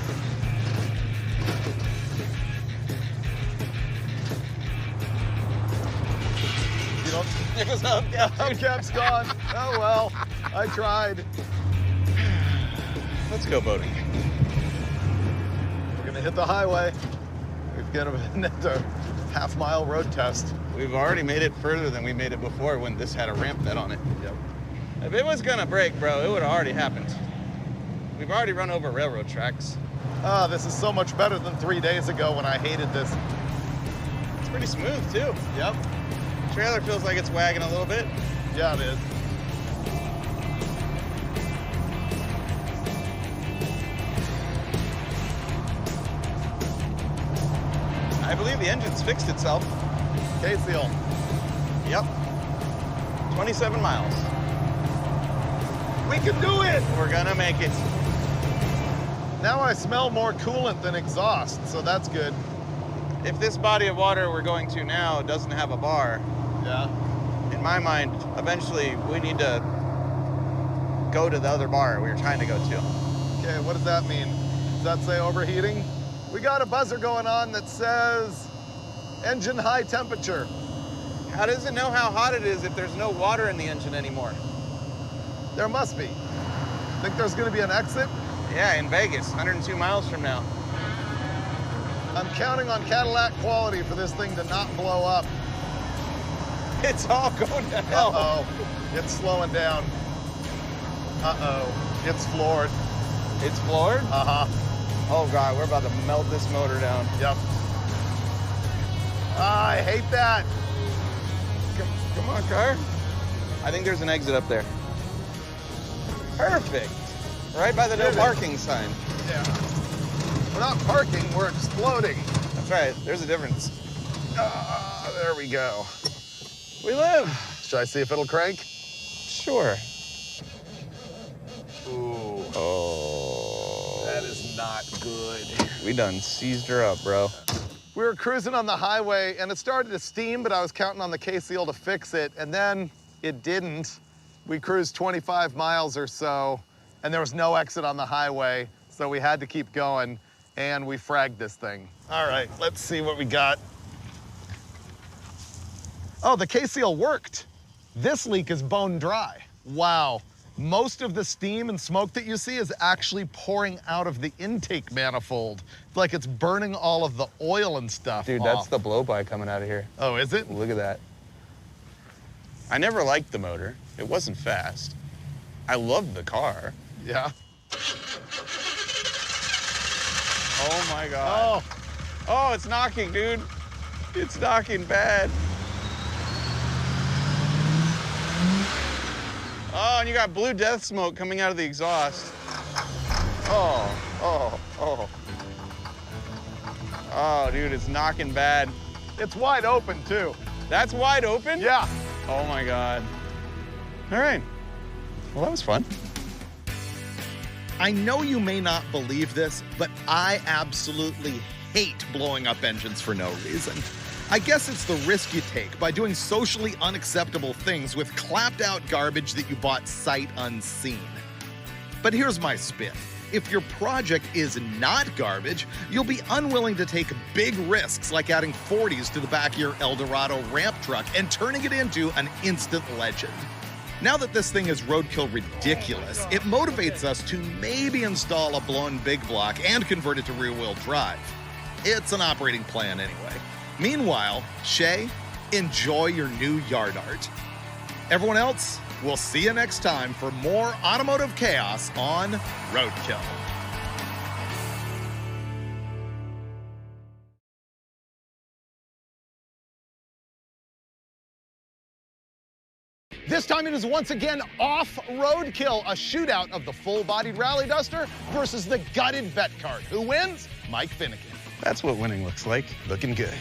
You don't. Hubcap's gone. Oh well, I tried. Let's go boating. We're gonna hit the highway. We've got a half-mile road test. We've already made it further than we made it before when this had a ramp bed on it. Yep. If it was gonna break, bro, it would have already happened. We've already run over railroad tracks. Ah, this is so much better than 3 days ago when I hated this. It's pretty smooth, too. Yep. Trailer feels like it's wagging a little bit. Yeah, it is. I believe the engine's fixed itself. K-Seal. Yep. 27 miles. We can do it! We're gonna make it. Now I smell more coolant than exhaust, so that's good. If this body of water we're going to now doesn't have a bar, Yeah. in my mind, eventually we need to go to the other bar we were trying to go to. Okay, what does that mean? that say overheating? We got a buzzer going on that says engine high temperature. How does it know how hot it is if there's no water in the engine anymore? There must be. Think there's gonna be an exit? Yeah, in Vegas, 102 miles from now. I'm counting on Cadillac quality for this thing to not blow up. It's all going to hell. Uh-oh, it's slowing down. Uh-oh, it's floored. It's floored? Uh-huh, Oh God, we're about to melt this motor down. yep. Ah, I hate that. Come on, car. I think there's an exit up there. Perfect. Right by the no Really? parking sign. Yeah. We're not parking, we're exploding. That's right, there's a difference. Ah, there we go. We live. Should I see if it'll crank? Sure. Ooh, Oh. that is not good. We done seized her up, bro. We were cruising on the highway and it started to steam, but I was counting on the KCL to fix it, and then it didn't. We cruised 25 miles or so, and there was no exit on the highway, so we had to keep going, and we fragged this thing. All right, let's see what we got. Oh, the KCL worked. This leak is bone dry. Wow. Most of the steam and smoke that you see is actually pouring out of the intake manifold. It's like it's burning all of the oil and stuff Dude, off. that's the blow-by coming out of here. Oh, is it? Look at that. I never liked the motor. It wasn't fast. I loved the car. Yeah. Oh my God. Oh, Oh, it's knocking, dude. It's knocking bad. Oh, and you got blue death smoke coming out of the exhaust. Oh, oh, oh. Oh, dude, it's knocking bad. it's wide open too. That's wide open? Yeah. Oh my God. All right. Well, that was fun. I know you may not believe this, but I absolutely hate blowing up engines for no reason. I guess it's the risk you take by doing socially unacceptable things with clapped out garbage that you bought sight unseen. But here's my spin. If your project is not garbage, you'll be unwilling to take big risks like adding 40s to the back of your Eldorado ramp truck and turning it into an instant legend. Now that this thing is roadkill ridiculous, it motivates us to maybe install a blown big block and convert it to rear-wheel drive. It's an operating plan anyway. Meanwhile, Shay, enjoy your new yard art. Everyone else, we'll see you next time for more automotive chaos on Roadkill. This time it is once again off Roadkill, a shootout of the full-bodied Rally Duster versus the gutted vet cart. Who wins? Mike Finnegan. That's what winning looks like. Looking good.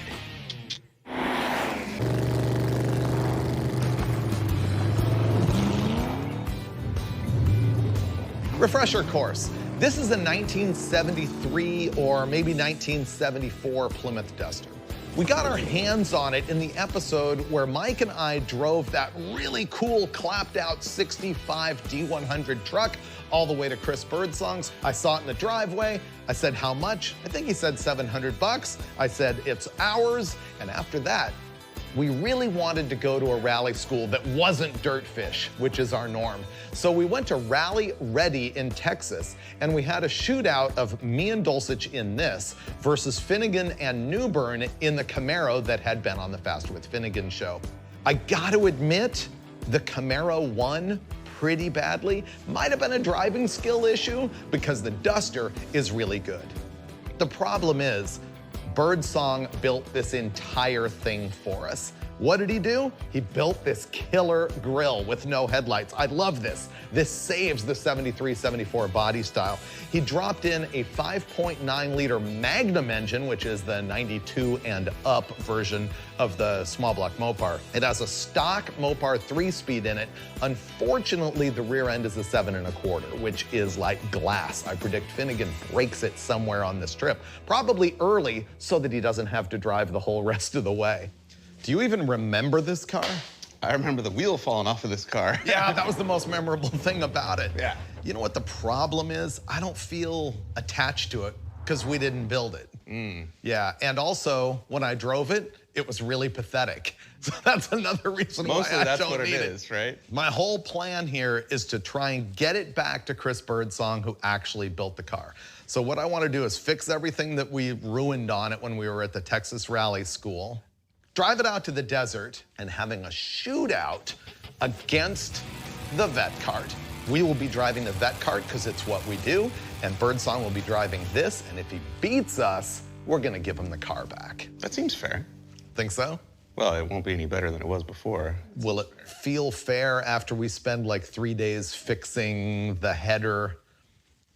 Refresher course. This is a 1973 or maybe 1974 Plymouth Duster. We got our hands on it in the episode where Mike and I drove that really cool clapped out 65 D100 truck all the way to Chris Birdsong's. I saw it in the driveway. I said, how much? I think he said 700 bucks. I said, it's ours. And after that, we really wanted to go to a rally school that wasn't Dirtfish, which is our norm. So we went to Rally Ready in Texas, and we had a shootout of me and Dulcich in this versus Finnegan and Newbern in the Camaro that had been on the Faster with Finnegan show. I gotta admit, the Camaro won pretty badly. Might have been a driving skill issue because the Duster is really good. The problem is, Birdsong built this entire thing for us. What did he do? He built this killer grill with no headlights. I love this. This saves the 73, 74 body style. He dropped in a 5.9 liter Magnum engine, which is the 92 and up version of the small block Mopar. It has a stock Mopar 3-speed in it. Unfortunately, the rear end is a 7 1/4, which is like glass. I predict Finnegan breaks it somewhere on this trip, probably early so that he doesn't have to drive the whole rest of the way. Do you even remember this car? I remember the wheel falling off of this car. Yeah, that was the most memorable thing about it. Yeah. You know what the problem is? I don't feel attached to it because we didn't build it. Yeah, and also, when I drove it, it was really pathetic. So that's another reason why Mostly I that's don't what it need is, right? My whole plan here is to try and get it back to Chris Birdsong, who actually built the car. So what I want to do is fix everything that we ruined on it when we were at the Texas Rally School, drive it out to the desert, and having a shootout against the vet cart. We will be driving the vet cart because it's what we do, and Birdsong will be driving this, and if he beats us, we're gonna give him the car back. That seems fair. Think so? Well, it won't be any better than it was before. Will it feel fair after we spend like 3 days fixing the header,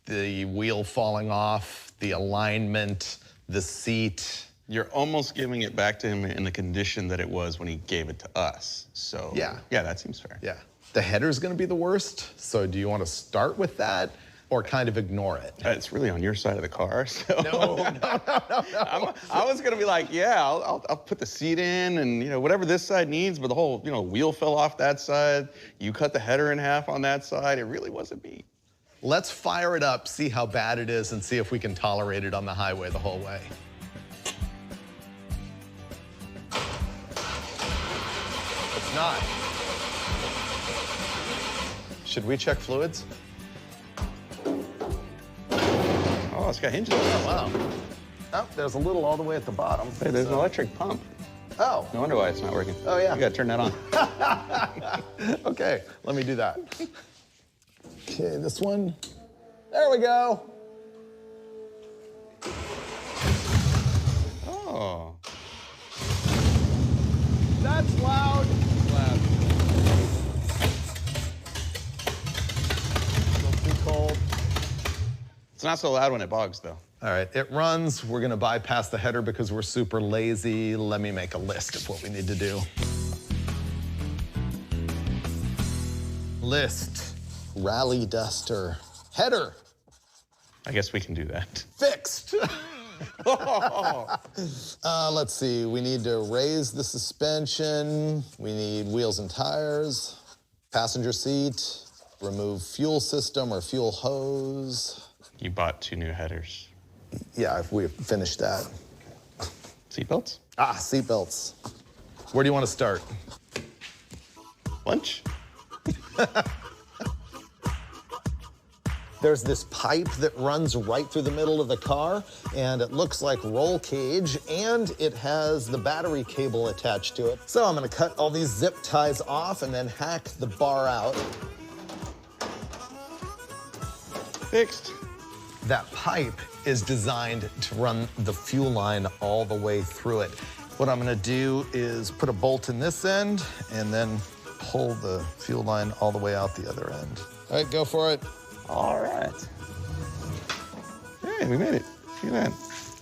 the wheel falling off, the alignment, the seat? You're almost giving it back to him in the condition that it was when he gave it to us. So Yeah. yeah, that seems fair. Yeah. The header's gonna be the worst, so do you wanna start with that or kind of ignore it? It's really on your side of the car, so. No. I was gonna be like, yeah, I'll put the seat in and, you know, whatever this side needs, but the whole, you know, wheel fell off that side. You cut the header in half on that side. It really wasn't me. Let's fire it up, see how bad it is, and see if we can tolerate it on the highway the whole way. It's not. Should we check fluids? Oh, it's got hinges. Oh, wow. Oh, there's a little all the way at the bottom. Hey, there's an electric pump. Oh. No wonder why it's not working. Oh, yeah. You gotta turn that on. Okay, let me do that. Okay, this one. There we go. Oh. That's loud. Loud. Still too cold. It's not so loud when it bogs, though. All right, it runs. We're gonna bypass the header because we're super lazy. Let me make a list of what we need to do. List, rally duster, header, I guess we can do that. fixed. Let's see, we need to raise the suspension. We need wheels and tires, passenger seat, remove fuel system or fuel hose. You bought 2 new headers. Yeah, if we finished that. Seatbelts? Ah, seatbelts. Where do you want to start? Lunch? There's this pipe that runs right through the middle of the car, and it looks like roll cage, and it has the battery cable attached to it. So I'm gonna cut all these zip ties off and then hack the bar out. Fixed. That pipe is designed to run the fuel line all the way through it. What I'm gonna do is put a bolt in this end and then pull the fuel line all the way out the other end. All right, go for it. All right. Hey, we made it. Look at that.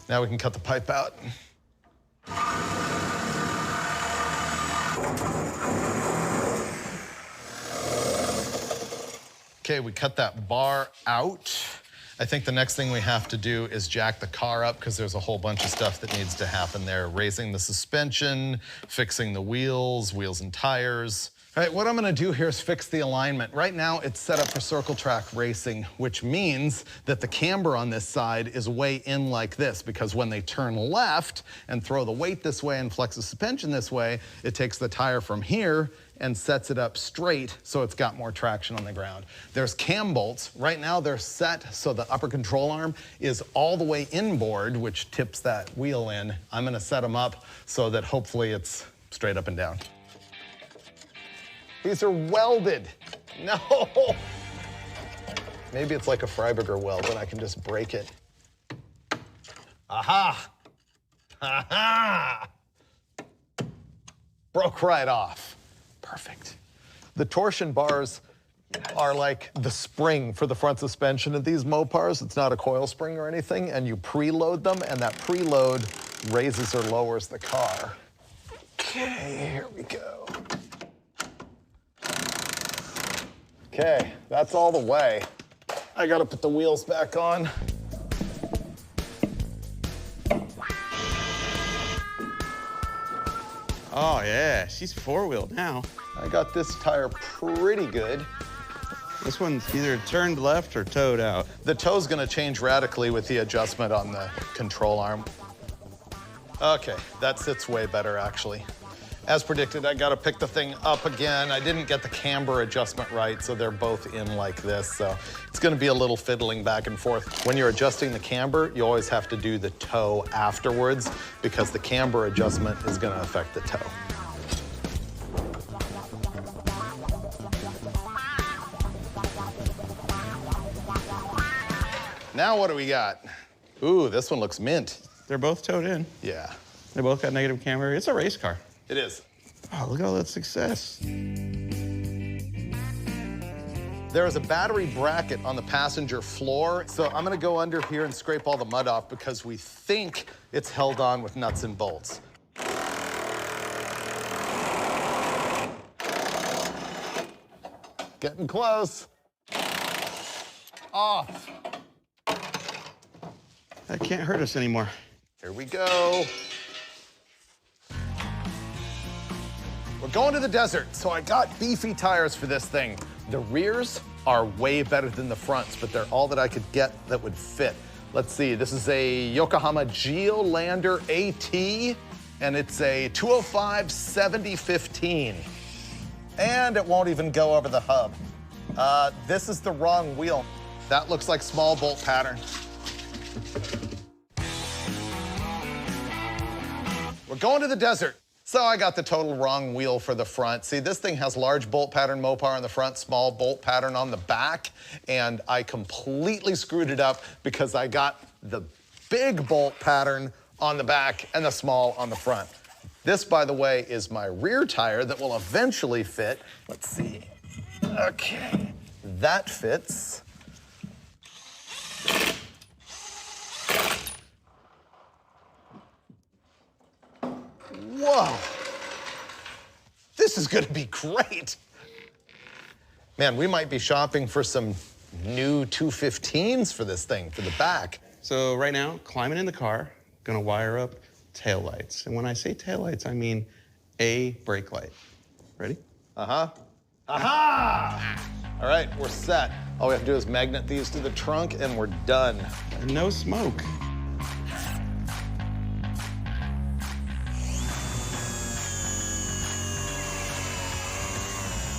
Now we can cut the pipe out. Okay, we cut that bar out. I think the next thing we have to do is jack the car up because there's a whole bunch of stuff that needs to happen there. Raising the suspension, fixing the wheels and tires. All right, what I'm gonna do here is fix the alignment. Right now, it's set up for circle track racing, which means that the camber on this side is way in like this, because when they turn left and throw the weight this way and flex the suspension this way, it takes the tire from here and sets it up straight so it's got more traction on the ground. There's cam bolts. Right now, they're set so the upper control arm is all the way inboard, which tips that wheel in. I'm gonna set them up so that hopefully it's straight up and down. These are welded. No. Maybe it's like a Freiburger weld and I can just break it. Aha. Aha. Broke right off. Perfect. The torsion bars are like the spring for the front suspension of these Mopars. It's not a coil spring or anything, and you preload them, and that preload raises or lowers the car. Okay, here we go. Okay, that's all the way. I gotta put the wheels back on. Oh, yeah, she's 4-wheeled now. I got this tire pretty good. This one's either turned left or towed out. The toe's gonna change radically with the adjustment on the control arm. Okay, that sits way better, actually. As predicted, I gotta pick the thing up again. I didn't get the camber adjustment right, so they're both in like this, so it's gonna be a little fiddling back and forth. When you're adjusting the camber, you always have to do the toe afterwards because the camber adjustment is gonna affect the toe. Now what do we got? Ooh, this one looks mint. They're both towed in. Yeah. They both got negative camber. It's a race car. It is. Oh, look at all that success. There is a battery bracket on the passenger floor, so I'm gonna go under here and scrape all the mud off because we think it's held on with nuts and bolts. Getting close. Off. That can't hurt us anymore. Here we go. We're going to the desert, so I got beefy tires for this thing. The rears are way better than the fronts, but they're all that I could get that would fit. Let's see, this is a Yokohama Geolander AT, and it's a 205 70/15. And it won't even go over the hub. This is the wrong wheel. That looks like small bolt pattern. We're going to the desert. So I got the total wrong wheel for the front. See, this thing has large bolt pattern Mopar on the front, small bolt pattern on the back, and I completely screwed it up because I got the big bolt pattern on the back and the small on the front. This, by the way, is my rear tire that will eventually fit. Let's see. Okay, that fits. Whoa, this is gonna be great. Man, we might be shopping for some new 215s for this thing, for the back. So right now, climbing in the car, gonna wire up taillights. And when I say taillights, I mean a brake light. Ready? Uh-huh. Aha! All right, we're set. All we have to do is magnet these to the trunk and we're done. And no smoke.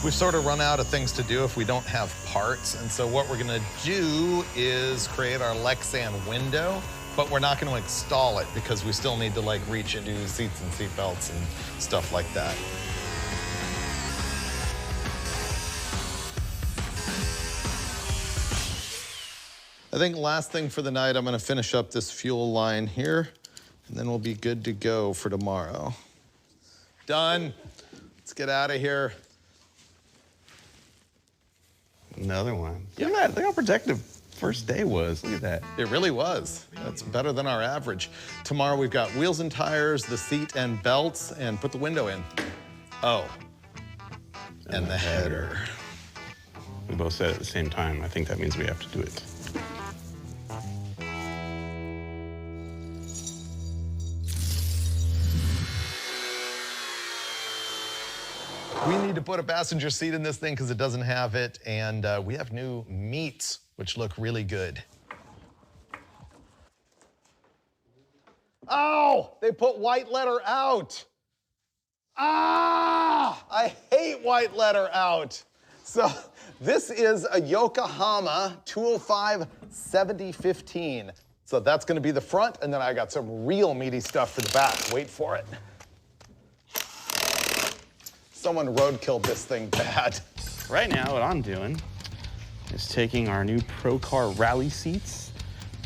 We've sort of run out of things to do if we don't have parts, and so what we're gonna do is create our Lexan window, but we're not gonna install it because we still need to like reach into seats and seat belts and stuff like that. I think last thing for the night, I'm gonna finish up this fuel line here, and then we'll be good to go for tomorrow. Done. Let's get out of here. Another one. Look at that. Look how protective first day was. Look at that. It really was. That's better than our average. Tomorrow we've got wheels and tires, the seat and belts, and put the window in. Oh, and the header. We both said it at the same time. I think that means we have to do it. We need to put a passenger seat in this thing because it doesn't have it, and we have new meats, which look really good. Oh, they put white letter out. Ah, I hate white letter out. So this is a Yokohama 205 70/15. So that's gonna be the front, and then I got some real meaty stuff for the back. Wait for it. Someone roadkilled this thing bad. Right now, what I'm doing is taking our new Pro Car rally seats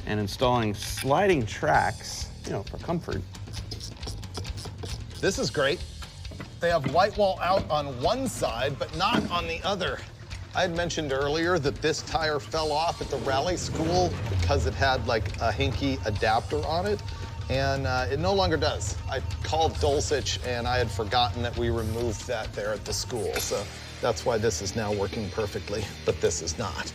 and installing sliding tracks, you know, for comfort. This is great. They have white wall out on one side, but not on the other. I had mentioned earlier that this tire fell off at the rally school because it had like a hinky adapter on it, and it no longer does. I called Dulcich and I had forgotten that we removed that there at the school, so that's why this is now working perfectly, but this is not.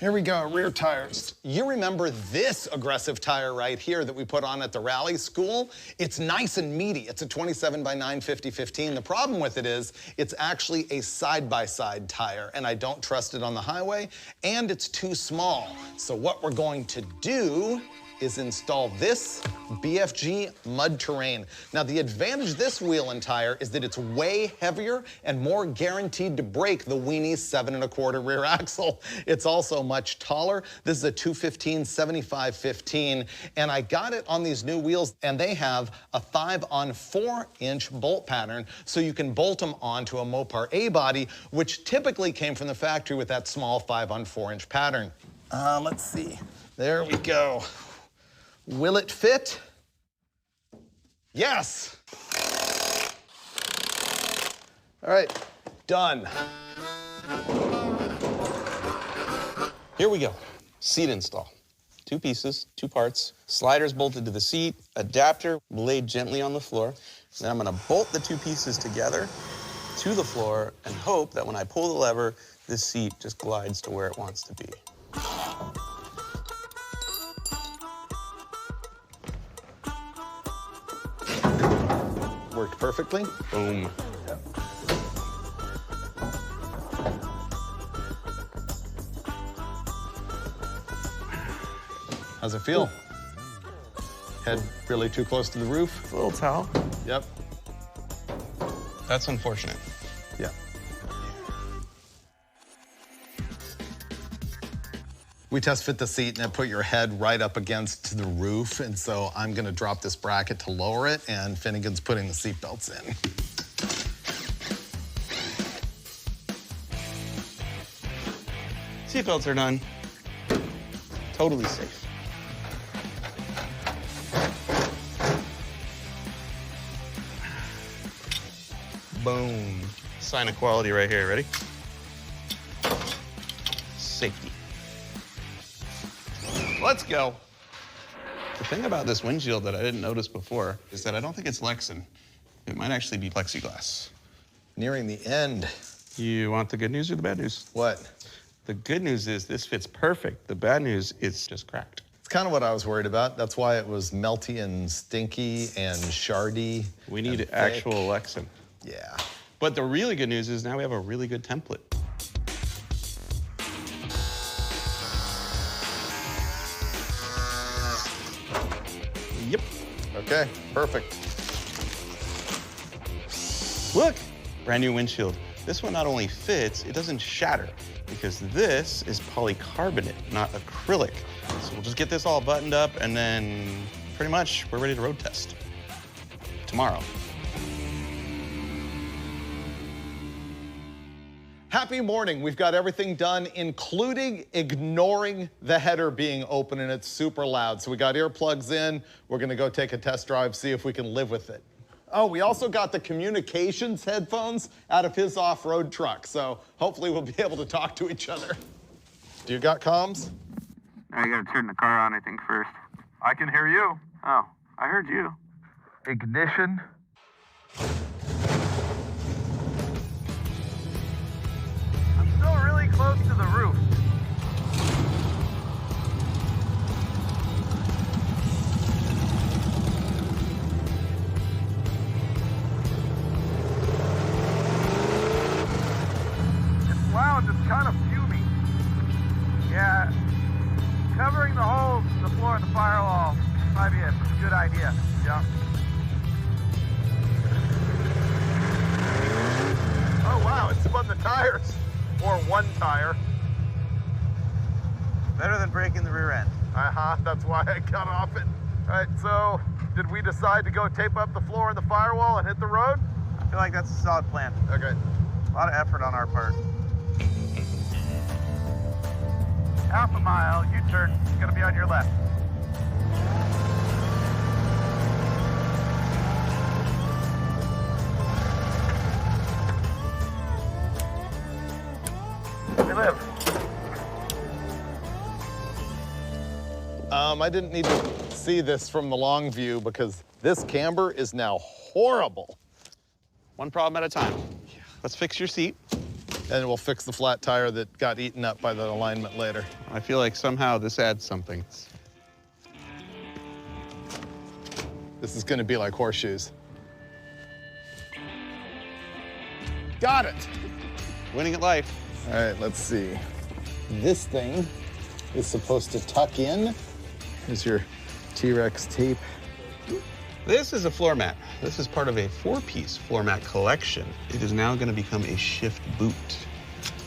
Here we go, rear tires. You remember this aggressive tire right here that we put on at the rally school? It's nice and meaty. It's a 27 by 9 50/15. The problem with it is it's actually a side-by-side tire, and I don't trust it on the highway, and it's too small. So what we're going to do is install this BFG mud terrain. Now, the advantage of this wheel and tire is that it's way heavier and more guaranteed to break the Weenie 7 1/4 rear axle. It's also much taller. This is a 215 75/15, and I got it on these new wheels, and they have a 5-on-4-inch bolt pattern, so you can bolt them onto a Mopar A body, which typically came from the factory with that small 5-on-4-inch pattern. Let's see. There we go. Will it fit? Yes. All right, done. Here we go. Seat install. 2 pieces, 2 parts. Sliders bolted to the seat, adapter laid gently on the floor. Then I'm gonna bolt the 2 pieces together to the floor and hope that when I pull the lever, this seat just glides to where it wants to be. Worked perfectly. Boom. How's it feel? Head really too close to the roof? It's a little towel. Yep. That's unfortunate. Yeah. We test fit the seat and I put your head right up against the roof, and so I'm gonna drop this bracket to lower it, and Finnegan's putting the seat belts in. Seatbelts are done. Totally safe. Boom. Sign of quality right here. Ready? Safety. Let's go. The thing about this windshield that I didn't notice before is that I don't think it's Lexan. It might actually be plexiglass. Nearing the end. You want the good news or the bad news? What? The good news is this fits perfect. The bad news is just cracked. It's kind of what I was worried about. That's why it was melty and stinky and shardy. We need and actual thick. Lexan. Yeah. But the really good news is now we have a really good template. Yep. Okay, perfect. Look, brand new windshield. This one not only fits, it doesn't shatter because this is polycarbonate, not acrylic. So we'll just get this all buttoned up and then pretty much we're ready to road test tomorrow. Happy morning. We've got everything done, including ignoring the header being open, and it's super loud. So we got earplugs in. We're gonna go take a test drive, see if we can live with it. Oh, we also got the communications headphones out of his off-road truck. So hopefully we'll be able to talk to each other. Do you got comms? I gotta turn the car on, I think, first. I can hear you. Oh, I heard you. Ignition. I'm still really close to the roof. It's loud, it's kind of fuming. Yeah, covering the floor of the firewall might be a good idea. Yeah. Oh wow, it spun the tires. Or one tire. Better than breaking the rear end. That's why I cut off it. All right, so did we decide to go tape up the floor and the firewall and hit the road? I feel like that's a solid plan. Okay. A lot of effort on our part. Half a mile, U-turn, it's gonna be on your left. We live. I didn't need to see this from the long view because this camber is now horrible. One problem at a time. Let's fix your seat. And we'll fix the flat tire that got eaten up by the alignment later. I feel like somehow this adds something. This is gonna be like horseshoes. Got it. Winning at life. All right, let's see. This thing is supposed to tuck in. Here's your T-Rex tape. This is a floor mat. This is part of a 4-piece floor mat collection. It is now gonna become a shift boot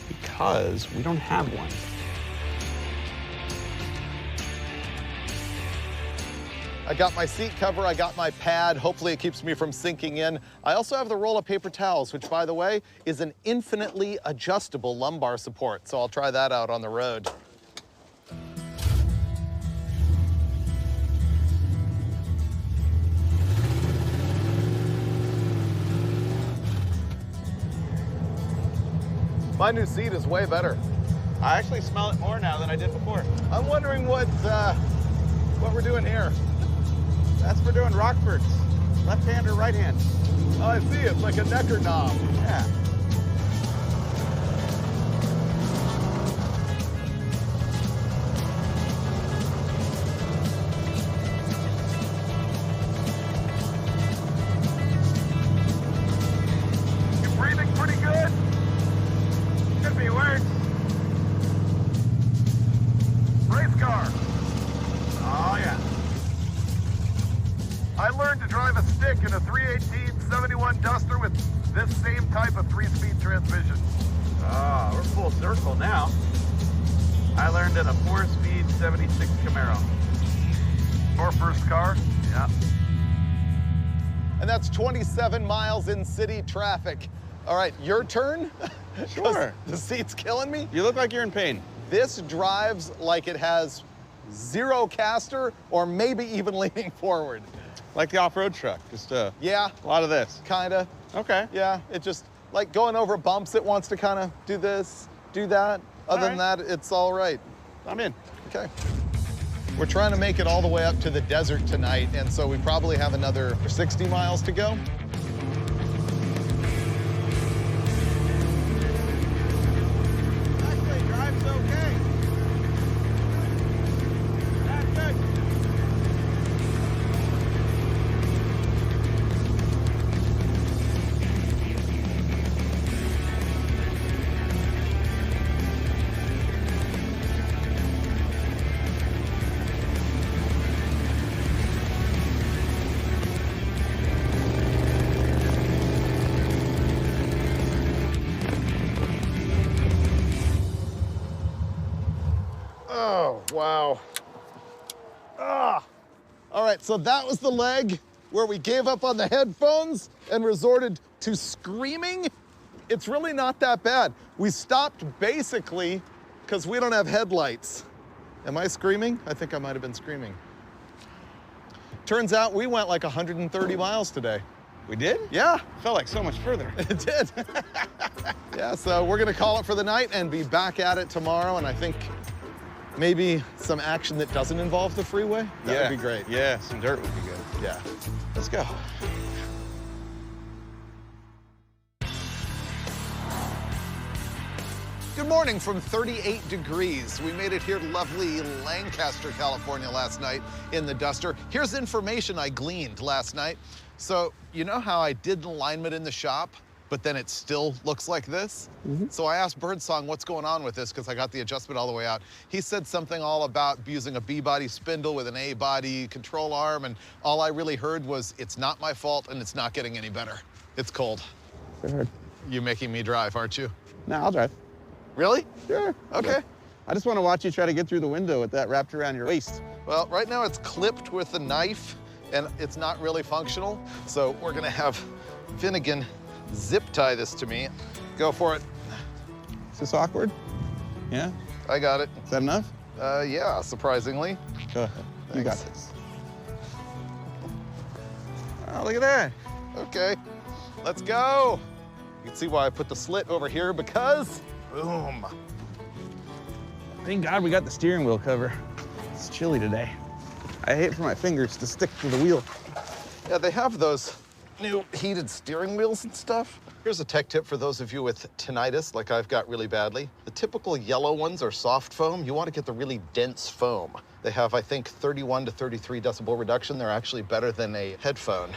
because we don't have one. I got my seat cover, I got my pad. Hopefully it keeps me from sinking in. I also have the roll of paper towels, which by the way, is an infinitely adjustable lumbar support. So I'll try that out on the road. My new seat is way better. I actually smell it more now than I did before. I'm wondering what we're doing here. That's for doing Rockfords. Left hand or right hand. Oh, I see, it's like a necker knob. Yeah. You're breathing pretty good. Could be worse. Race car. Oh, yeah. I learned to drive a stick in a 318-71 Duster with this same type of 3-speed transmission. Oh, we're full circle now. I learned in a 4-speed 76 Camaro. Your first car? Yeah. And that's 27 miles in city traffic. All right, your turn? 'Cause Sure. the seat's killing me. You look like you're in pain. This drives like it has zero caster or maybe even leaning forward. Like the off-road truck, just Yeah, a lot of this. kinda. Okay. Yeah, it just, like going over bumps, it wants to kind of do this, do that. Other than that, it's all right. I'm in. Okay. We're trying to make it all the way up to the desert tonight, and so we probably have another 60 miles to go. Actually, drive's okay. That's good. Oh, wow. Ah. All right, so that was the leg where we gave up on the headphones and resorted to screaming. It's really not that bad. We stopped basically because we don't have headlights. Am I screaming? I think I might have been screaming. Turns out we went like 130 miles today. We did? Yeah, Felt like so much further. it did. Yeah, so we're gonna call it for the night and be back at it tomorrow, and I think maybe some action that doesn't involve the freeway. That would be great. Yeah, some dirt would be good. Yeah. Let's go. Good morning from 38 degrees. We made it here to lovely Lancaster, California last night in the Duster. Here's information I gleaned last night. So, you know how I did an alignment in the shop, but then it still looks like this? So I asked Birdsong what's going on with this because I got the adjustment all the way out. He said something all about using a B-body spindle with an A-body control arm, and all I really heard was, it's not my fault and it's not getting any better. It's cold. Sure. You're making me drive, aren't you? No, I'll drive. Really? Sure. Okay. I just want to watch you try to get through the window with that wrapped around your waist. Well, right now it's clipped with a knife and it's not really functional. So we're gonna have Finnegan zip tie this to me. Go for it. Is this awkward? Yeah? I got it. Is that enough? Yeah, surprisingly. Go ahead. You got Thanks. this. Oh, look at that. Okay, let's go. You can see why I put the slit over here because, boom. Thank God we got the steering wheel cover. It's chilly today. I hate for my fingers to stick to the wheel. Yeah, they have those new heated steering wheels and stuff. Here's a tech tip for those of you with tinnitus, like I've got really badly. The typical yellow ones are soft foam. You want to get the really dense foam. They have, I think, 31 to 33 decibel reduction. They're actually better than a headphone.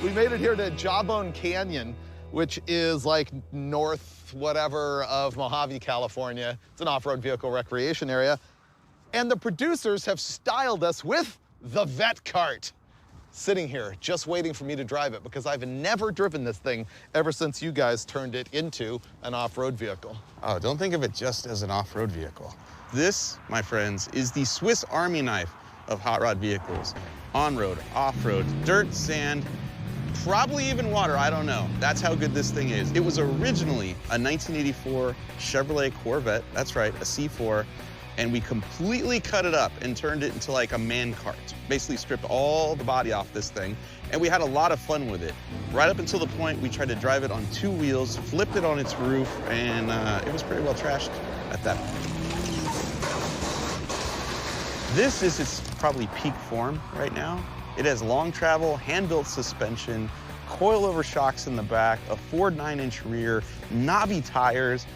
We made it here to Jawbone Canyon, which is like north whatever of Mojave, California. It's an off-road vehicle recreation area. And the producers have styled us with the vet cart. Sitting here, just waiting for me to drive it because I've never driven this thing ever since you guys turned it into an off-road vehicle. Oh, don't think of it just as an off-road vehicle. This, my friends, is the Swiss Army knife of hot rod vehicles. On-road, off-road, dirt, sand, probably even water, I don't know. That's how good this thing is. It was originally a 1984 Chevrolet Corvette, that's right, a C4, and we completely cut it up and turned it into like a man cart. Basically stripped all the body off this thing, and we had a lot of fun with it. Right up until the point we tried to drive it on 2 wheels, flipped it on its roof, and it was pretty well trashed at that point. This is its probably peak form right now. It has long travel, hand-built suspension, coil-over shocks in the back, a Ford 9-inch rear, knobby tires.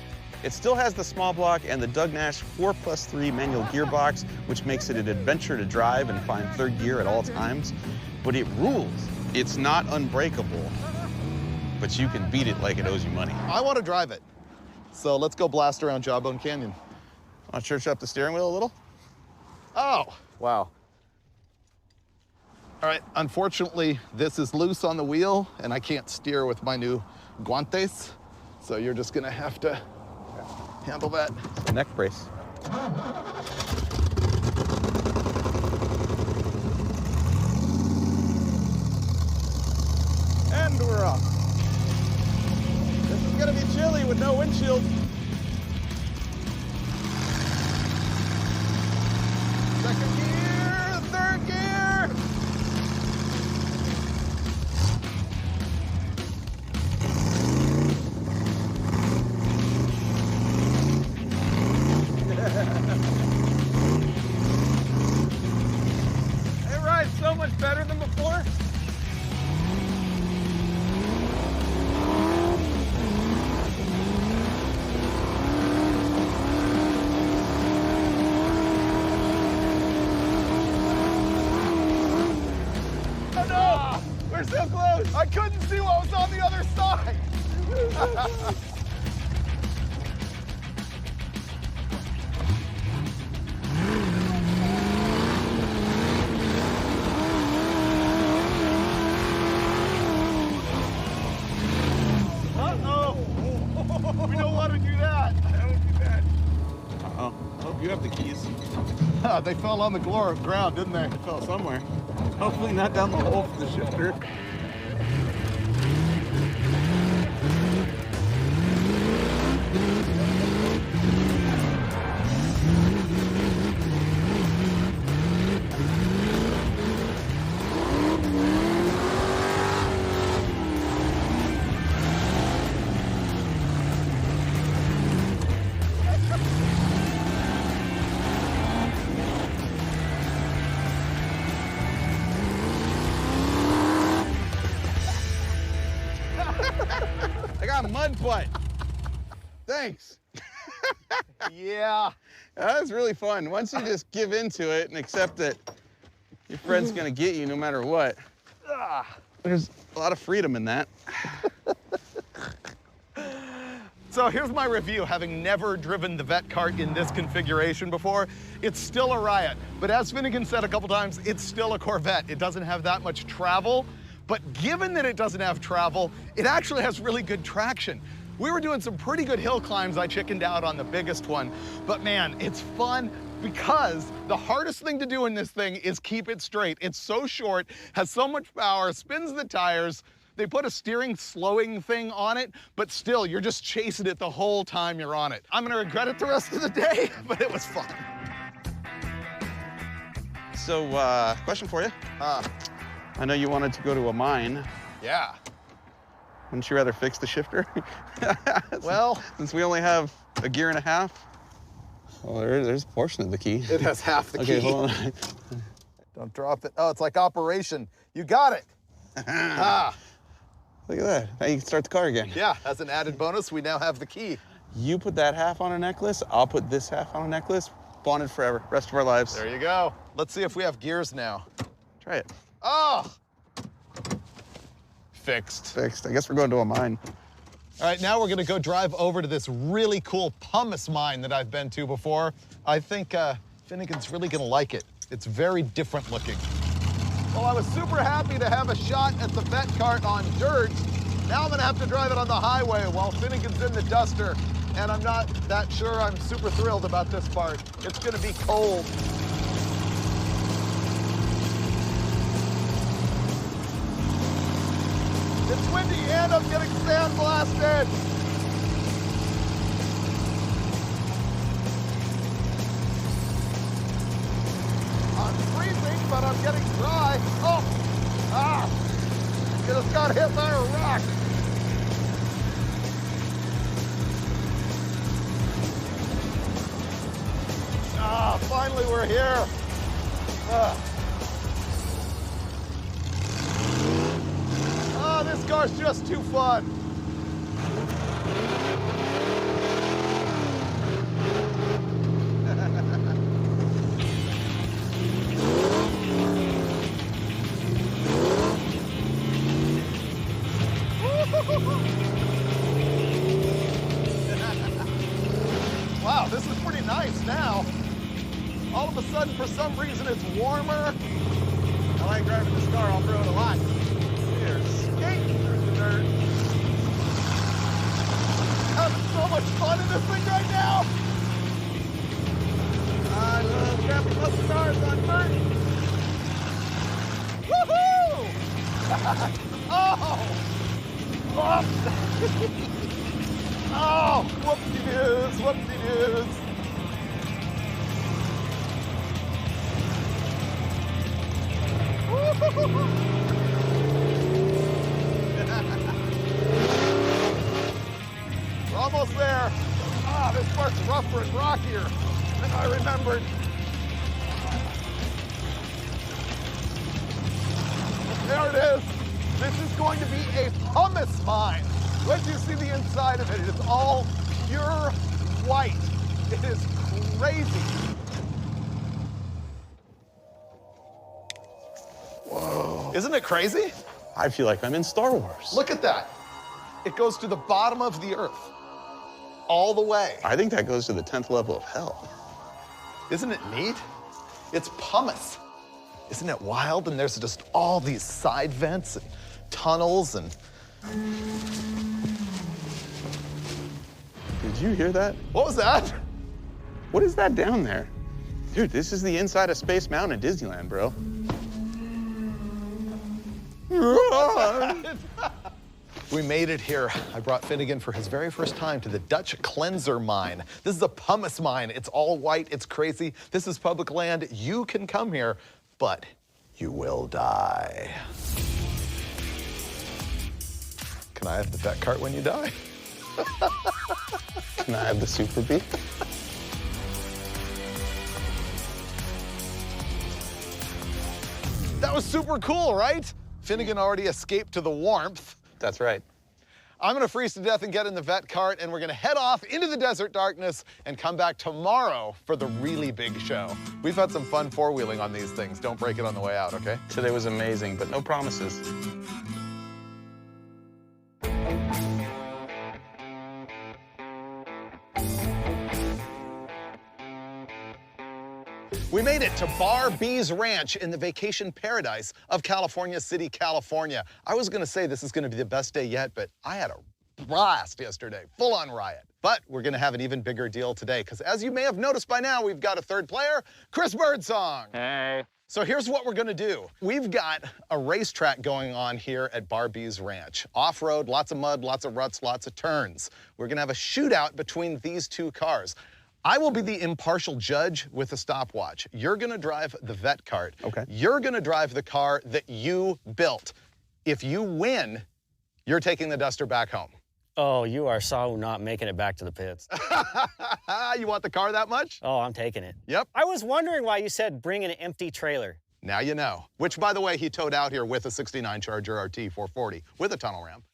It still has the small block and the Doug Nash 4+3 manual gearbox, which makes it an adventure to drive and find third gear at all times. But it rules. It's not unbreakable, but you can beat it like it owes you money. I want to drive it. So let's go blast around Jawbone Canyon. Want to church up the steering wheel a little? Oh, Wow. all right. Unfortunately, this is loose on the wheel, and I can't steer with my new guantes. So you're just gonna have to handle that. Neck brace. And we're off. This is gonna be chilly with no windshield. Second gear, third gear. It rides so much better than before. Oh no! We're so close! I couldn't see what was on the other side! Uh-oh! We don't want to do that. That would be bad. Uh-oh. Oh, you have the keys. They fell on the ground, didn't they? It fell somewhere. Hopefully not down the hole for the shifter. I got mud butt. Thanks. Yeah. That was really fun. Once you just give into it and accept that your friend's gonna get you no matter what, there's a lot of freedom in that. So here's my review, having never driven the vet cart in this configuration before. It's still a riot, but as Finnegan said a couple times, it's still a Corvette. It doesn't have that much travel, but given that it doesn't have travel, it actually has really good traction. We were doing some pretty good hill climbs. I chickened out on the biggest one, but man, it's fun because the hardest thing to do in this thing is keep it straight. It's so short, has so much power, spins the tires. They put a steering slowing thing on it, but still, you're just chasing it the whole time you're on it. I'm gonna regret it the rest of the day, but it was fun. So, question for you. I know you wanted to go to a mine. Yeah. Wouldn't you rather fix the shifter? Well, since we only have a gear and a half. Well, there's a portion of the key. it has half the key. Okay, hold on. Don't drop it. Oh, it's like operation. You got it. Look at that. Now you can start the car again. Yeah, as an added bonus, we now have the key. You put that half on a necklace, I'll put this half on a necklace. Bonded forever, rest of our lives. There you go. Let's see if we have gears now. Try it. Oh! Fixed. Fixed. I guess we're going to a mine. All right, now we're gonna go drive over to this really cool pumice mine that I've been to before. I think Finnegan's really gonna like it. It's very different looking. Well, I was super happy to have a shot at the vet cart on dirt. Now I'm gonna have to drive it on the highway while Finnegan's in the duster. And I'm not that sure I'm super thrilled about this part. It's gonna be cold. It's windy and I'm getting sandblasted. I'm freezing, but I'm getting dry. Oh, just got hit by a rock. Finally we're here. This car's just too fun. Wow, this is pretty nice now. All of a sudden, for some reason, it's warmer. I like driving this car off-road a lot. We're skating through the dirt. Having so much fun in this thing right now. I love driving muscle cars on dirt. Woohoo! Oh! Oh, whoopsie-doos, whoopsie-doos. We're almost there. This part's rougher and rockier than I remembered. There it is. This is going to be a pumice mine. Let you see the inside of it. It is all pure white. It is crazy. Whoa. Isn't it crazy? I feel like I'm in Star Wars. Look at that. It goes to the bottom of the earth. All the way. I think that goes to the 10th level of hell. Isn't it neat? It's pumice. Isn't it wild? And there's just all these side vents and tunnels and... Did you hear that? What was that? What is that down there? Dude, this is the inside of Space Mountain at Disneyland, bro. We made it here. I brought Finnegan for his very first time to the Dutch cleanser mine. This is a pumice mine. It's all white, it's crazy. This is public land. You can come here, but you will die. Can I have the vet cart when you die? Can I have the Super Bee? That was super cool, right? Finnegan already escaped to the warmth. That's right. I'm gonna freeze to death and get in the vet cart, and we're gonna head off into the desert darkness and come back tomorrow for the really big show. We've had some fun four-wheeling on these things. Don't break it on the way out, okay? Today was amazing, but no promises. We made it to Bar B's Ranch in the vacation paradise of California City, California. I was gonna say this is gonna be the best day yet, but I had a blast yesterday, full-on riot. But we're gonna have an even bigger deal today, because as you may have noticed by now, we've got a third player, Chris Birdsong. Hey. So here's what we're gonna do. We've got a racetrack going on here at Bar B's Ranch. Off-road, lots of mud, lots of ruts, lots of turns. We're gonna have a shootout between these two cars. I will be the impartial judge with a stopwatch. You're gonna drive the vet cart. Okay. You're gonna drive the car that you built. If you win, you're taking the Duster back home. Oh, you are so not making it back to the pits. You want the car that much? Oh, I'm taking it. Yep. I was wondering why you said bring an empty trailer. Now you know. Which, by the way, he towed out here with a 69 Charger RT 440 with a tunnel ramp.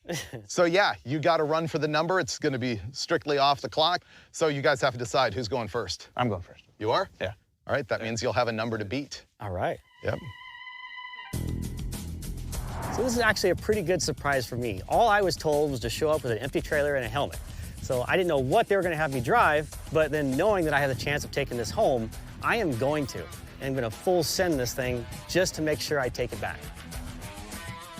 So yeah, you got to run for the number. It's going to be strictly off the clock. So you guys have to decide who's going first. I'm going first. You are? Yeah. All right, that means you'll have a number to beat. All right. Yep. So this is actually a pretty good surprise for me. All I was told was to show up with an empty trailer and a helmet. So I didn't know what they were going to have me drive, but then knowing that I had the chance of taking this home, I am going to. And I'm going to full send this thing just to make sure I take it back.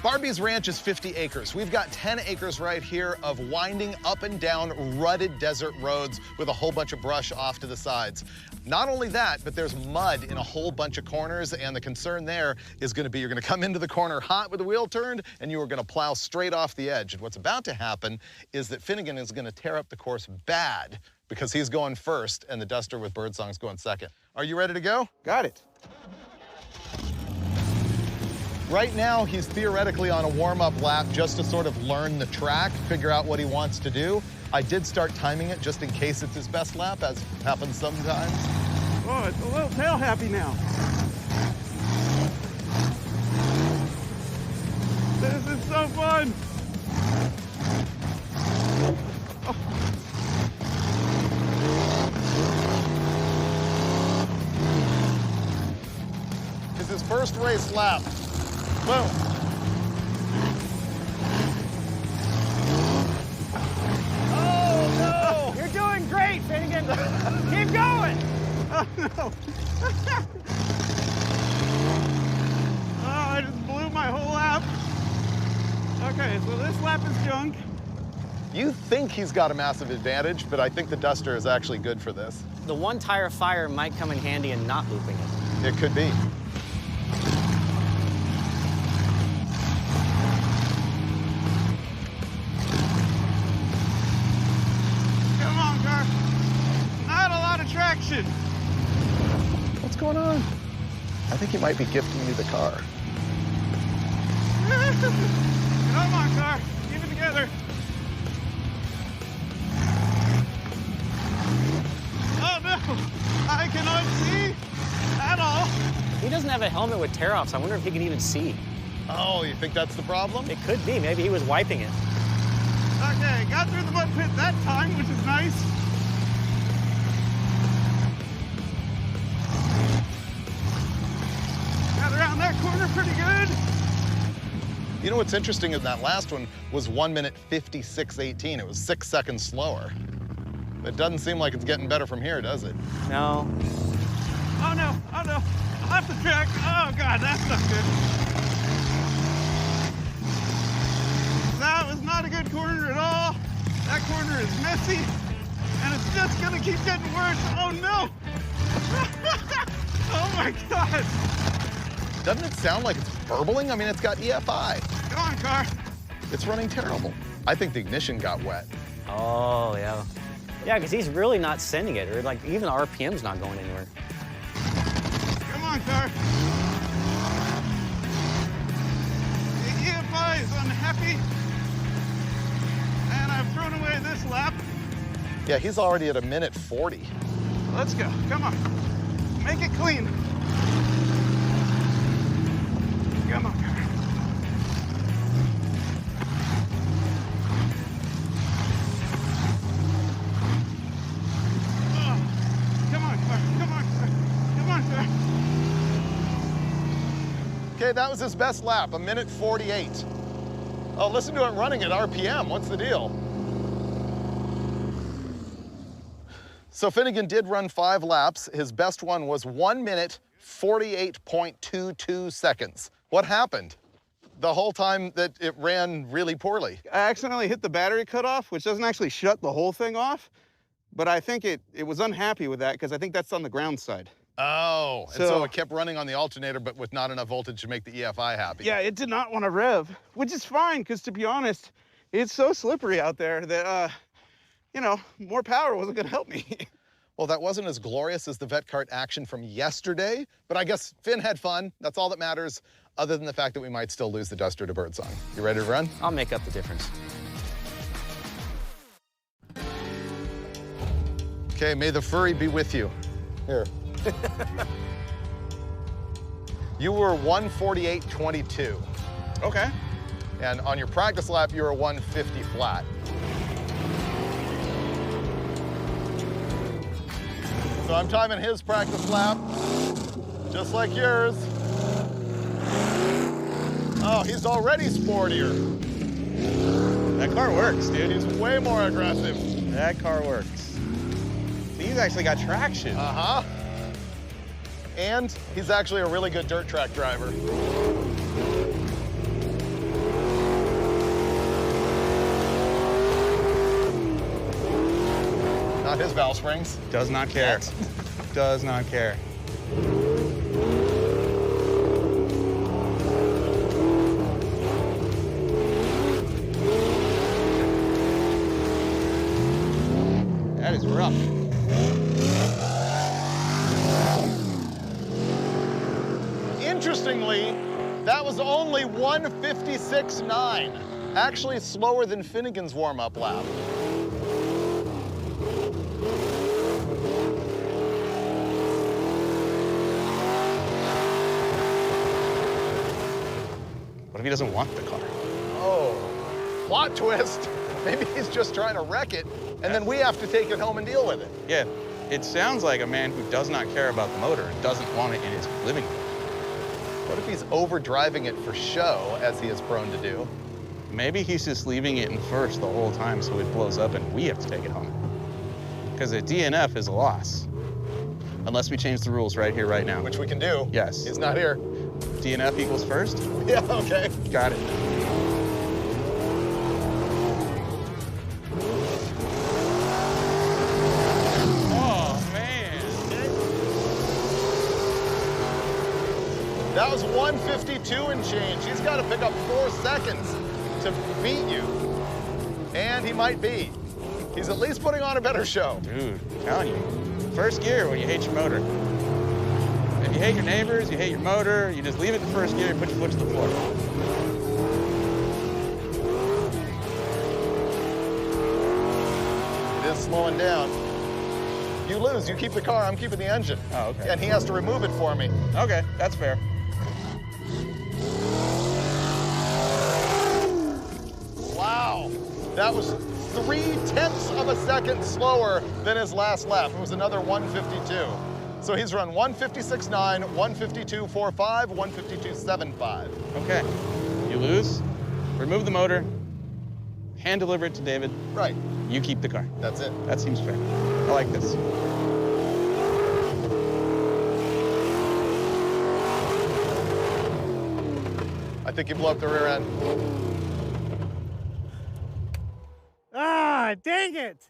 Bar B's Ranch is 50 acres. We've got 10 acres right here of winding up and down rutted desert roads with a whole bunch of brush off to the sides. Not only that, but there's mud in a whole bunch of corners, and the concern there is gonna be you're gonna come into the corner hot with the wheel turned, and you are gonna plow straight off the edge. And what's about to happen is that Finnegan is gonna tear up the course bad because he's going first, and the Duster with Birdsong's going second. Are you ready to go? Got it. Right now, he's theoretically on a warm-up lap just to sort of learn the track, figure out what he wants to do. I did start timing it just in case it's his best lap, as happens sometimes. Oh, it's a little tail happy now. This is so fun. It's his first race lap. Boom. Oh, no! You're doing great, Finnegan. Keep going. Oh, no. Oh, I just blew my whole lap. Okay, so this lap is junk. You think he's got a massive advantage, but I think the Duster is actually good for this. The one tire fire might come in handy in not looping it. It could be. Come on, car. Not a lot of traction. What's going on? I think he might be gifting you the car. Come on, car. Keep it together. Oh, no. I cannot see at all. He doesn't have a helmet with tear-offs. I wonder if he can even see. Oh, you think that's the problem? It could be. Maybe he was wiping it. Okay, got through the mud pit that time, which is nice. Got around that corner pretty good. You know what's interesting in that last one was 1 minute 56.18. It was 6 seconds slower. It doesn't seem like it's getting better from here, does it? No. Oh no, oh no. Off the track. Oh God, that's not good. That was not a good corner at all. That corner is messy, and it's just gonna keep getting worse. Oh no. Oh my God. Doesn't it sound like it's burbling? I mean, it's got EFI. Come on, car. It's running terrible. I think the ignition got wet. Oh, yeah. Yeah, because he's really not sending it, or like even the RPM's not going anywhere. Come on, car. The EFI is unhappy, and I've thrown away this lap. Yeah, he's already at 1 minute 40. Let's go. Come on. Make it clean. Come on, car. Okay, that was his best lap, 1 minute 48. Oh, listen to it running at RPM. What's the deal? So Finnegan did run 5 laps. His best one was 1 minute, 48.22 seconds. What happened the whole time that it ran really poorly? I accidentally hit the battery cutoff, which doesn't actually shut the whole thing off, but I think it was unhappy with that because I think that's on the ground side. Oh, and so it kept running on the alternator, but with not enough voltage to make the EFI happy. Yeah, it did not want to rev, which is fine, because to be honest, it's so slippery out there that, you know, more power wasn't going to help me. Well, that wasn't as glorious as the vet cart action from yesterday, but I guess Finn had fun. That's all that matters, other than the fact that we might still lose the Duster to Birdsong. You ready to run? I'll make up the difference. Okay, may the furry be with you. Here. You were 148.22. Okay. And on your practice lap, you were 150 flat. So I'm timing his practice lap, just like yours. Oh, he's already sportier. That car works, dude. He's way more aggressive. That car works. So he's actually got traction. Uh-huh. And he's actually a really good dirt track driver. Not his valve springs. Does not care. Does not care. That is rough. Interestingly, that was only 156.9. Actually slower than Finnegan's warm-up lap. What if he doesn't want the car? Oh, plot twist. Maybe he's just trying to wreck it, and then we have to take it home and deal with it. Yeah, it sounds like a man who does not care about the motor and doesn't want it in his living room. What if he's overdriving it for show, as he is prone to do? Maybe he's just leaving it in first the whole time so it blows up and we have to take it home. Because a DNF is a loss. Unless we change the rules right here, right now. Which we can do. Yes. He's not here. DNF equals first? Yeah, okay. Got it. Oh, man. That was 152 and change. He's got to pick up 4 seconds to beat you. And he might be. He's at least putting on a better show. Dude, I'm telling you. First gear when you hate your motor. If you hate your neighbors, you hate your motor, you just leave it in first gear and put your foot to the floor. It is slowing down. You lose. You keep the car. I'm keeping the engine. Oh, okay. And he has to remove it for me. Okay, that's fair. Wow. That was 0.3 of a second slower than his last lap. It was another 152. So he's run 156.9, 152.45, 152.75. Okay, you lose, remove the motor, hand deliver it to David. Right. You keep the car. That's it. That seems fair. I like this. I think you blew up the rear end. Ah, dang it.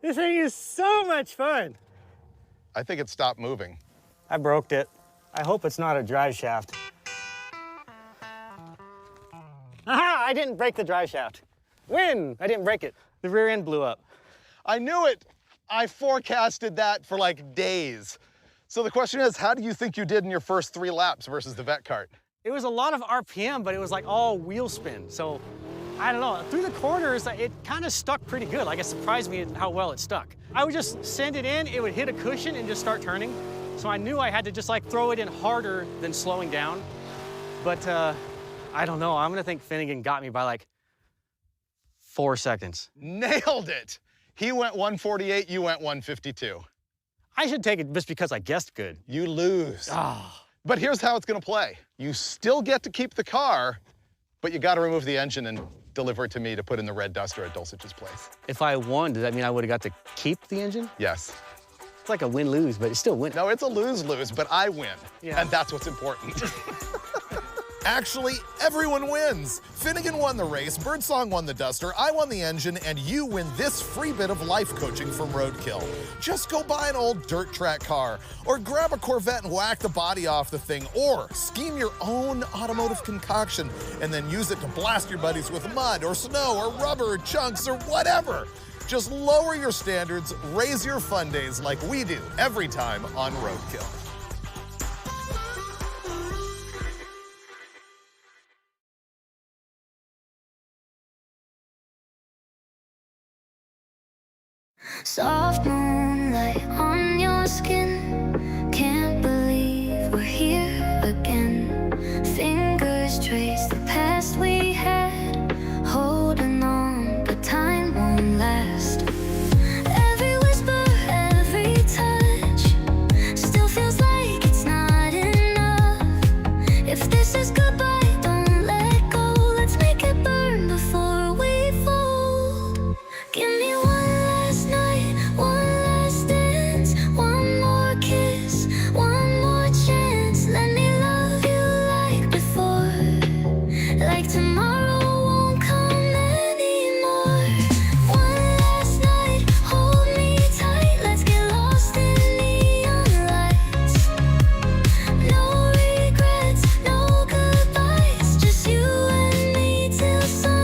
This thing is so much fun. I think it stopped moving. I broke it. I hope it's not a drive shaft. Aha! I didn't break the drive shaft. Win! I didn't break it. The rear end blew up. I knew it. I forecasted that for like days. So the question is, how do you think you did in your first 3 laps versus the vet cart? It was a lot of RPM, but it was like all wheel spin. So I don't know. Through the corners, it kind of stuck pretty good. Like, it surprised me how well it stuck. I would just send it in, it would hit a cushion and just start turning. So I knew I had to just like throw it in harder than slowing down. But I don't know. I'm gonna think Finnegan got me by like 4 seconds. Nailed it. He went 148, you went 152. I should take it just because I guessed good. You lose. Oh. But here's how it's gonna play. You still get to keep the car, But you gotta remove the engine and deliver it to me to put in the red Duster at Dulcich's place. If I won, does that mean I would have got to keep the engine? Yes. It's like a win-lose, but it's still win. No, it's a lose-lose, but I win. Yeah. And that's what's important. Actually, everyone wins. Finnegan won the race, Birdsong won the Duster, I won the engine, and you win this free bit of life coaching from Roadkill. Just go buy an old dirt track car, or grab a Corvette and whack the body off the thing, or scheme your own automotive concoction and then use it to blast your buddies with mud or snow or rubber or chunks or whatever. Just lower your standards, raise your fun days like we do every time on Roadkill. Soft moonlight on your skin. Can't believe we're here again. Fingers trace the past we had. Holding on, but time won't last. Every whisper, every touch still feels like it's not enough. If this is goodbye, don't let go. Let's make it burn before we fold. Give me one last night, one last dance, one more kiss, one more chance. Let me love you like before, like tomorrow won't come anymore. One last night, hold me tight, let's get lost in neon lights. No regrets, no goodbyes, just you and me till sunrise.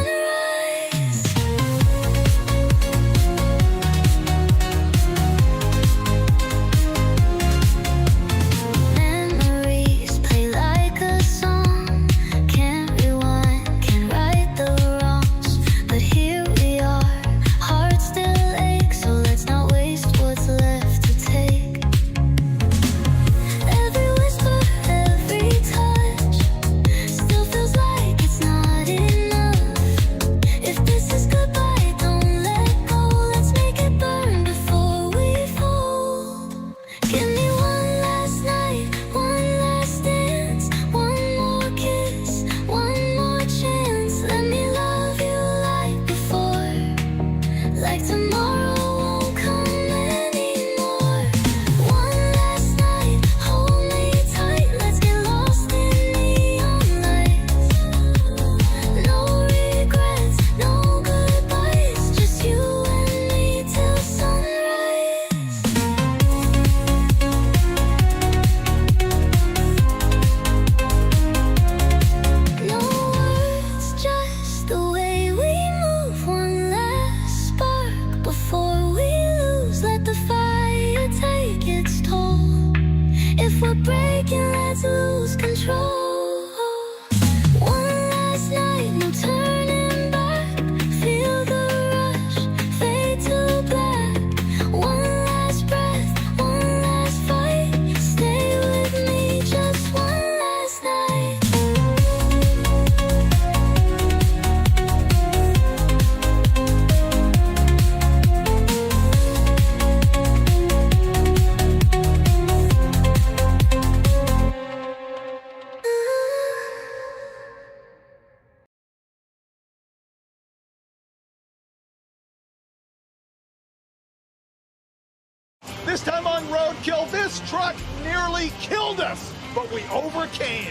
Memories play like a song. Can't rewind, can't right the wrongs. But here we are, hearts still ache, so let's not waste what's left to take. Every whisper, every touch still feels like it's not enough. If this is goodbye, don't let go. Let's make it burn before we fold. Give me one last night, one last dance, one more kiss, one more chance. Let me love you like before, like tomorrow won't come anymore. One last night, hold me tight, let's get lost in neon lights. No regrets, no goodbyes, just you and me till sunrise. No words, just the way we move. One last spark before we lose. Let the fire take its toll. If we're breaking, let's lose control. One last night, no turning back. Feel the rush, fade to black. One last breath, one last fight. Stay with me, just one last night. This time on Roadkill, this truck nearly killed us, but we overcame.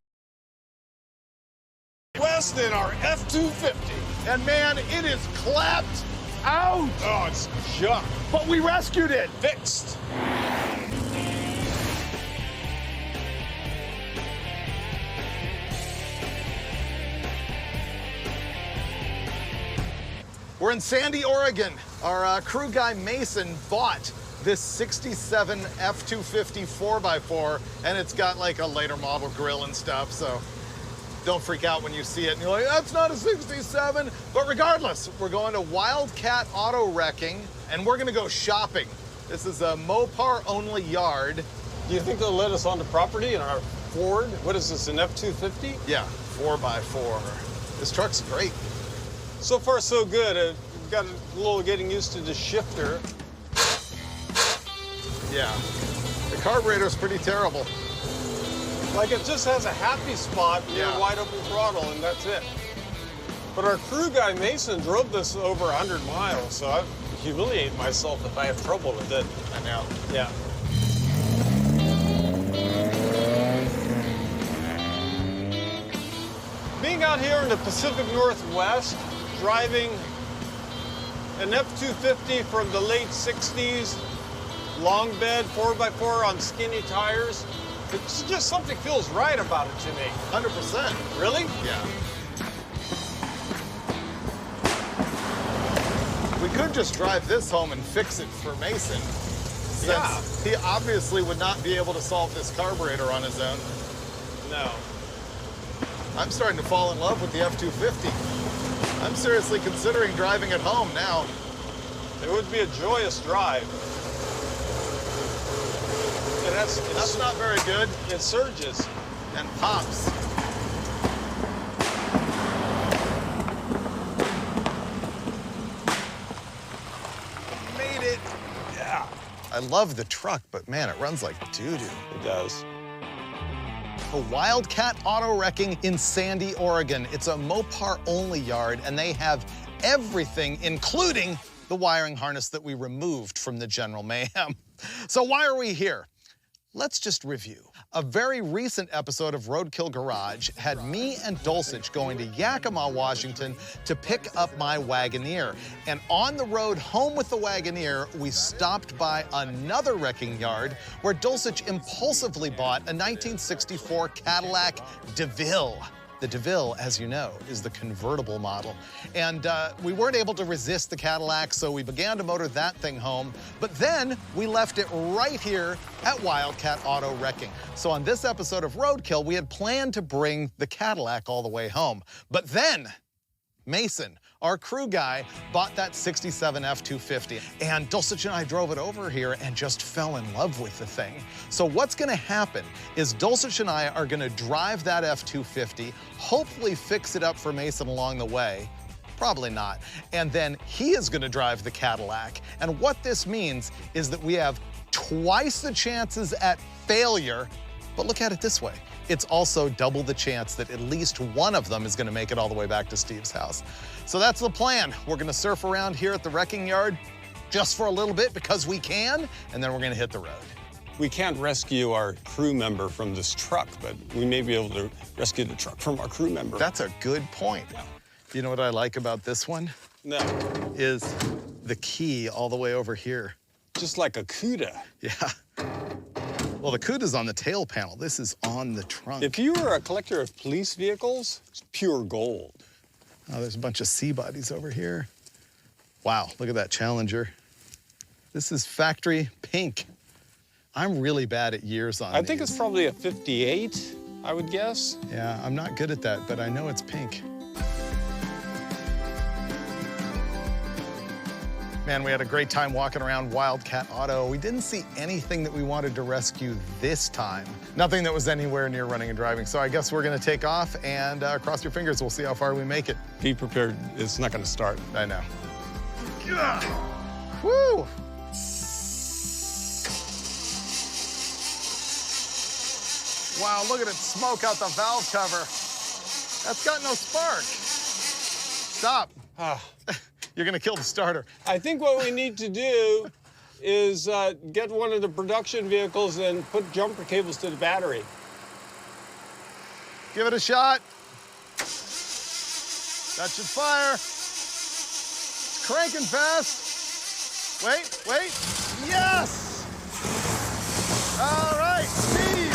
Less than our F-250. And man, it is clapped out. Oh, it's junk. But we rescued it. Fixed. We're in Sandy, Oregon. Our crew guy Mason bought this 67 F-250 4x4, and it's got like a later model grill and stuff, so don't freak out when you see it and you're like, that's not a 67. But regardless, we're going to Wildcat Auto Wrecking, and we're gonna go shopping. This is a Mopar-only yard. Do you think they'll let us on the property in our Ford? What is this, an F-250? Yeah, 4x4. This truck's great. So far, so good. We've got a little getting used to the shifter. Yeah, the carburetor's pretty terrible. Like, it just has a happy spot near Yeah. wide open throttle, and that's it. But our crew guy, Mason, drove this over 100 miles, so I humiliate myself if I have trouble with it. I know. Yeah. Being out here in the Pacific Northwest, driving an F-250 from the late 60s, long bed, 4x4 on skinny tires, it's just something feels right about it to me. 100%. Really? Yeah. We could just drive this home and fix it for Mason, since he obviously would not be able to solve this carburetor on his own. No. I'm starting to fall in love with the F-250. I'm seriously considering driving it home now. It would be a joyous drive. And that's not very good. It surges. And pops. Made it. Yeah. I love the truck, but man, it runs like doo-doo. It does. The Wildcat Auto Wrecking in Sandy, Oregon. It's a Mopar-only yard, and they have everything, including the wiring harness that we removed from the General Mayhem. So why are we here? Let's just review. A very recent episode of Roadkill Garage had me and Dulcich going to Yakima, Washington to pick up my Wagoneer. And on the road home with the Wagoneer, we stopped by another wrecking yard where Dulcich impulsively bought a 1964 Cadillac DeVille. The DeVille, as you know, is the convertible model. And we weren't able to resist the Cadillac, so we began to motor that thing home. But then we left it right here at Wildcat Auto Wrecking. So on this episode of Roadkill, we had planned to bring the Cadillac all the way home. But then Mason, our crew guy, bought that 67 F-250. And Dulcich and I drove it over here and just fell in love with the thing. So what's gonna happen is Dulcich and I are gonna drive that F-250, hopefully fix it up for Mason along the way. Probably not. And then he is gonna drive the Cadillac. And what this means is that we have twice the chances at failure, but look at it this way. It's also double the chance that at least one of them is gonna make it all the way back to Steve's house. So that's the plan. We're gonna surf around here at the wrecking yard just for a little bit because we can, and then we're gonna hit the road. We can't rescue our crew member from this truck, but we may be able to rescue the truck from our crew member. That's a good point. Yeah. You know what I like about this one? No. Is the key all the way over here. Just like a CUDA. Yeah. Well, the CUDA's on the tail panel. This is on the trunk. If you were a collector of police vehicles, it's pure gold. Oh, there's a bunch of C-bodies over here. Wow, look at that Challenger. This is factory pink. I'm really bad at years on I think it's probably a 58, I would guess. Yeah, I'm not good at that, but I know it's pink. Man, we had a great time walking around Wildcat Auto. We didn't see anything that we wanted to rescue this time. Nothing that was anywhere near running and driving. So I guess we're gonna take off and cross your fingers. We'll see how far we make it. Be prepared, it's not gonna start. I know. Woo! Wow, look at it smoke out the valve cover. That's got no spark. Stop. You're gonna kill the starter. I think what we need to do is get one of the production vehicles and put jumper cables to the battery. Give it a shot. That should fire. It's cranking fast. Wait, wait. Yes! All right, Steve,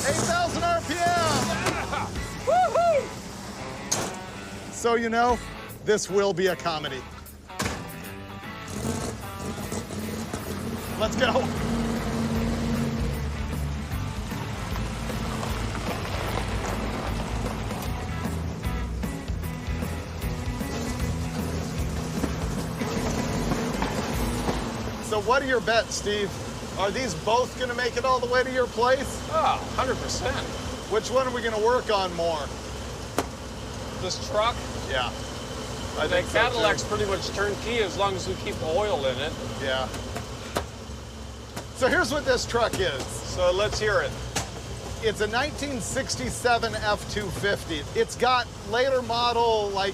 8,000 RPM. Yeah. Woohoo! So you know, this will be a comedy. Let's go. So what are your bets, Steve? Are these both gonna make it all the way to your place? Oh, 100%. Which one are we gonna work on more? This truck? Yeah. I think Cadillac's pretty much turnkey as long as we keep oil in it. Yeah. So here's what this truck is. So let's hear it. It's a 1967 F-250. It's got later model, like,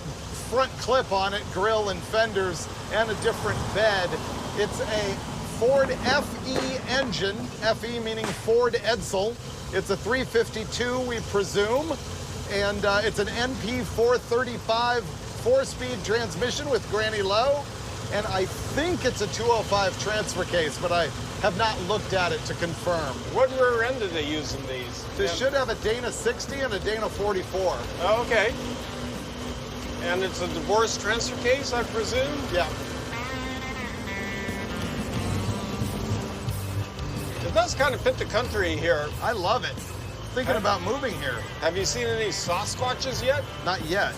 front clip on it, grill and fenders, and a different bed. It's a Ford FE engine, FE meaning Ford Edsel. It's a 352, we presume, and it's an NP 435 4-speed transmission with granny low, and I think it's a 205 transfer case, but I have not looked at it to confirm. What rear end do they use in these? This should have a Dana 60 and a Dana 44. Oh, okay. And it's a divorce transfer case, I presume? Yeah. It does kind of fit the country here. I love it. Thinking about moving here. Have you seen any Sasquatches yet? Not yet.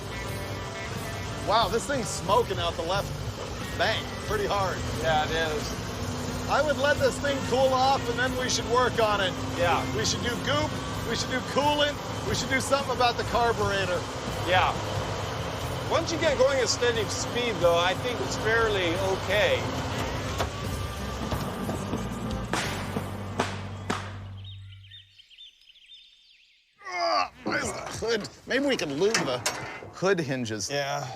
Wow, this thing's smoking out the left bank pretty hard. Yeah, it is. I would let this thing cool off and then we should work on it. Yeah. We should do goop, we should do coolant, we should do something about the carburetor. Yeah. Once you get going at steady speed, though, I think it's fairly okay. Hood. Maybe we can lube the hood hinges. Yeah.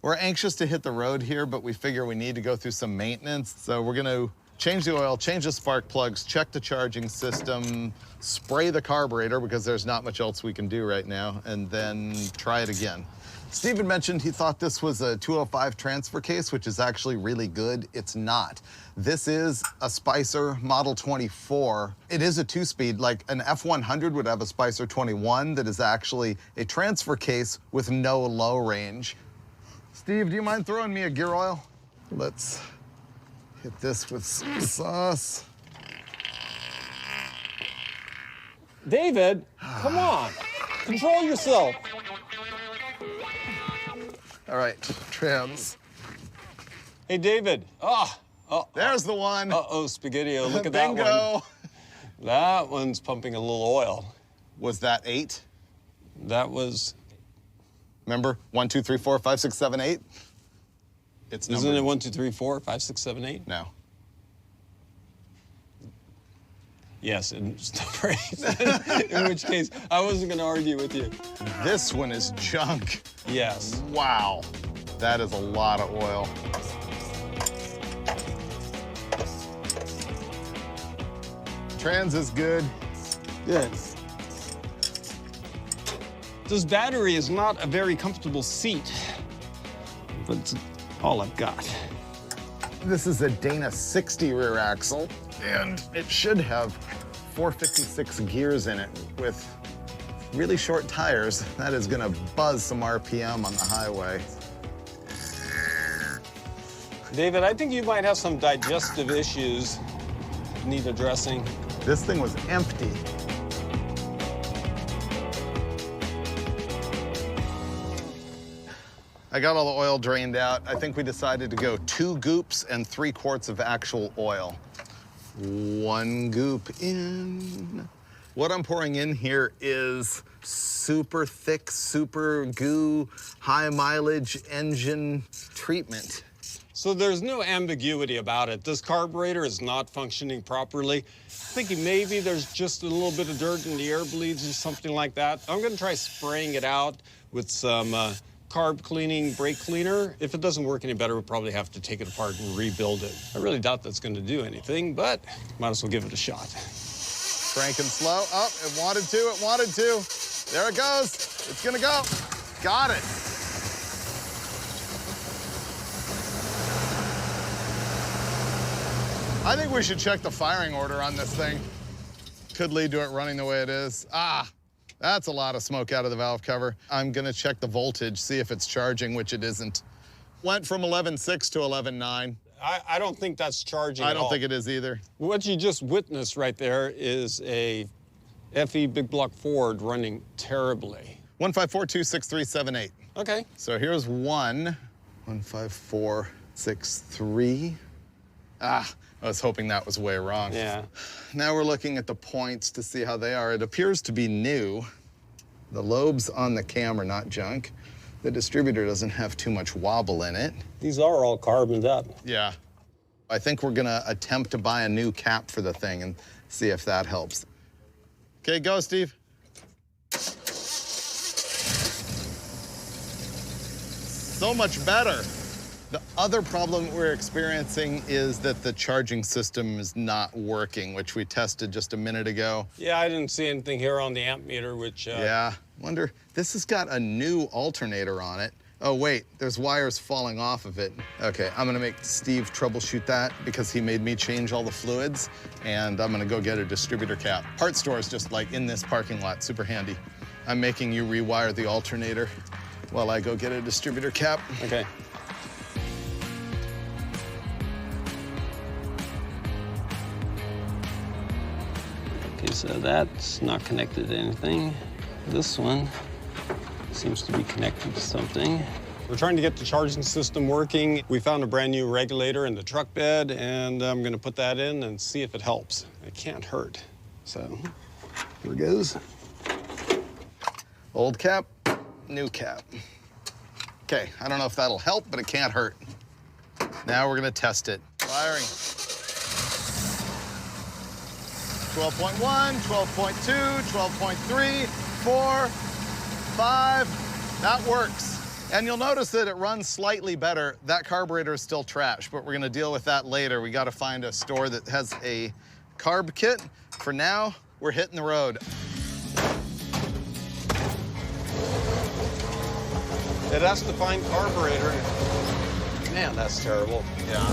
We're anxious to hit the road here, but we figure we need to go through some maintenance. So we're gonna change the oil, change the spark plugs, check the charging system, spray the carburetor because there's not much else we can do right now, and then try it again. Steven mentioned he thought this was a 205 transfer case, which is actually really good. It's not. This is a Spicer Model 24. It is a 2-speed, like an F100 would have a Spicer 21 that is actually a transfer case with no low range. Steve, do you mind throwing me a gear oil? Let's hit this with some sauce. David, come on. Control yourself. All right, trans. Hey, David. There's the one. Uh-oh, Spaghetti-O, look at that one. Bingo. That one's pumping a little oil. Was that 8? That was... Remember, 1, 2, 3, 4, 5, 6, 7, 8? It's numbered. Isn't it 1, 2, 3, 4, 5, 6, 7, 8? No. Yes, it's number 8. In which case, I wasn't going to argue with you. This one is junk. Yes. Wow. That is a lot of oil. Trans is good. Good. This battery is not a very comfortable seat, but it's all I've got. This is a Dana 60 rear axle, and it should have 456 gears in it with really short tires. That is gonna buzz some RPM on the highway. David, I think you might have some digestive issues need addressing. This thing was empty. I got all the oil drained out. I think we decided to go 2 goops and 3 quarts of actual oil. 1 goop in. What I'm pouring in here is super thick, super goo, high mileage engine treatment. So there's no ambiguity about it. This carburetor is not functioning properly. Thinking maybe there's just a little bit of dirt in the air bleeds or something like that. I'm gonna try spraying it out with some carb cleaning, brake cleaner. If it doesn't work any better, we'll probably have to take it apart and rebuild it. I really doubt that's gonna do anything, but might as well give it a shot. Cranking slow. Oh, it wanted to, it wanted to. There it goes. It's gonna go. Got it. I think we should check the firing order on this thing. Could lead to it running the way it is. Ah, that's a lot of smoke out of the valve cover. I'm gonna check the voltage, see if it's charging, which it isn't. Went from 11.6 to 11.9. I don't think that's charging I at don't all. think it is either. What you just witnessed right there is a FE big block Ford running terribly. 154-26378. Okay. So here's 15463. Ah, I was hoping that was way wrong. Yeah. Now we're looking at the points to see how they are. It appears to be new. The lobes on the cam are not junk. The distributor doesn't have too much wobble in it. These are all carboned up. Yeah. I think we're gonna attempt to buy a new cap for the thing and see if that helps. Okay, go, Steve. so much better. The other problem we're experiencing is that the charging system is not working, which we tested just a minute ago. Yeah, I didn't see anything here on the amp meter, which... Yeah, wonder, this has got a new alternator on it. Oh, wait, there's wires falling off of it. Okay, I'm gonna make Steve troubleshoot that because he made me change all the fluids, and I'm gonna go get a distributor cap. Part store is just like in this parking lot, super handy. I'm making you rewire the alternator while I go get a distributor cap. Okay. Okay, so that's not connected to anything. This one seems to be connected to something. We're trying to get the charging system working. We found a brand new regulator in the truck bed, and I'm gonna put that in and see if it helps. It can't hurt. So, here it goes. Old cap, new cap. Okay, I don't know if that'll help, but it can't hurt. Now we're gonna test it. Firing. 12.1, 12.2, 12.3, 4, 5. That works. And you'll notice that it runs slightly better. That carburetor is still trash, but we're gonna deal with that later. We gotta find a store that has a carb kit. For now, we're hitting the road. It has to find carburetor. Man, that's terrible. Yeah.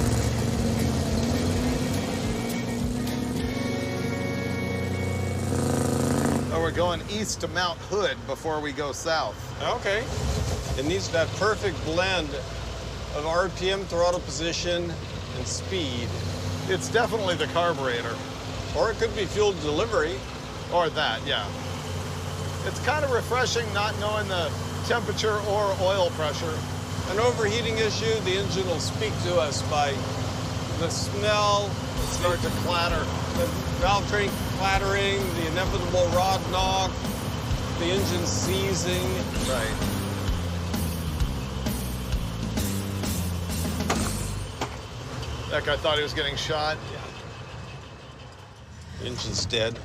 Oh, we're going east to Mount Hood before we go south. Okay. It needs that perfect blend of RPM, throttle position, and speed. It's definitely the carburetor. Or it could be fuel delivery. Or that, yeah. It's kind of refreshing not knowing the temperature or oil pressure. An overheating issue, the engine will speak to us by the smell. Start to clatter. The valve train clattering, the inevitable rod knock, the engine seizing. Right. That guy thought he was getting shot. Yeah. Engine's dead.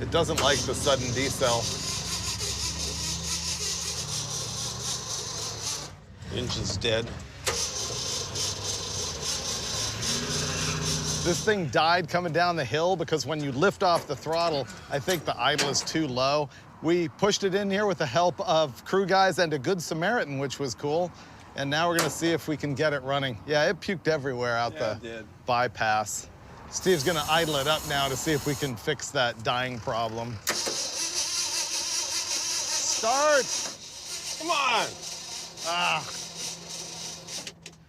It doesn't like the sudden decel. Engine's dead. This thing died coming down the hill because when you lift off the throttle, I think the idle is too low. We pushed it in here with the help of crew guys and a good Samaritan, which was cool. And now we're gonna see if we can get it running. Yeah, it puked everywhere out the bypass. Steve's gonna idle it up now to see if we can fix that dying problem. Start! Come on! Ah.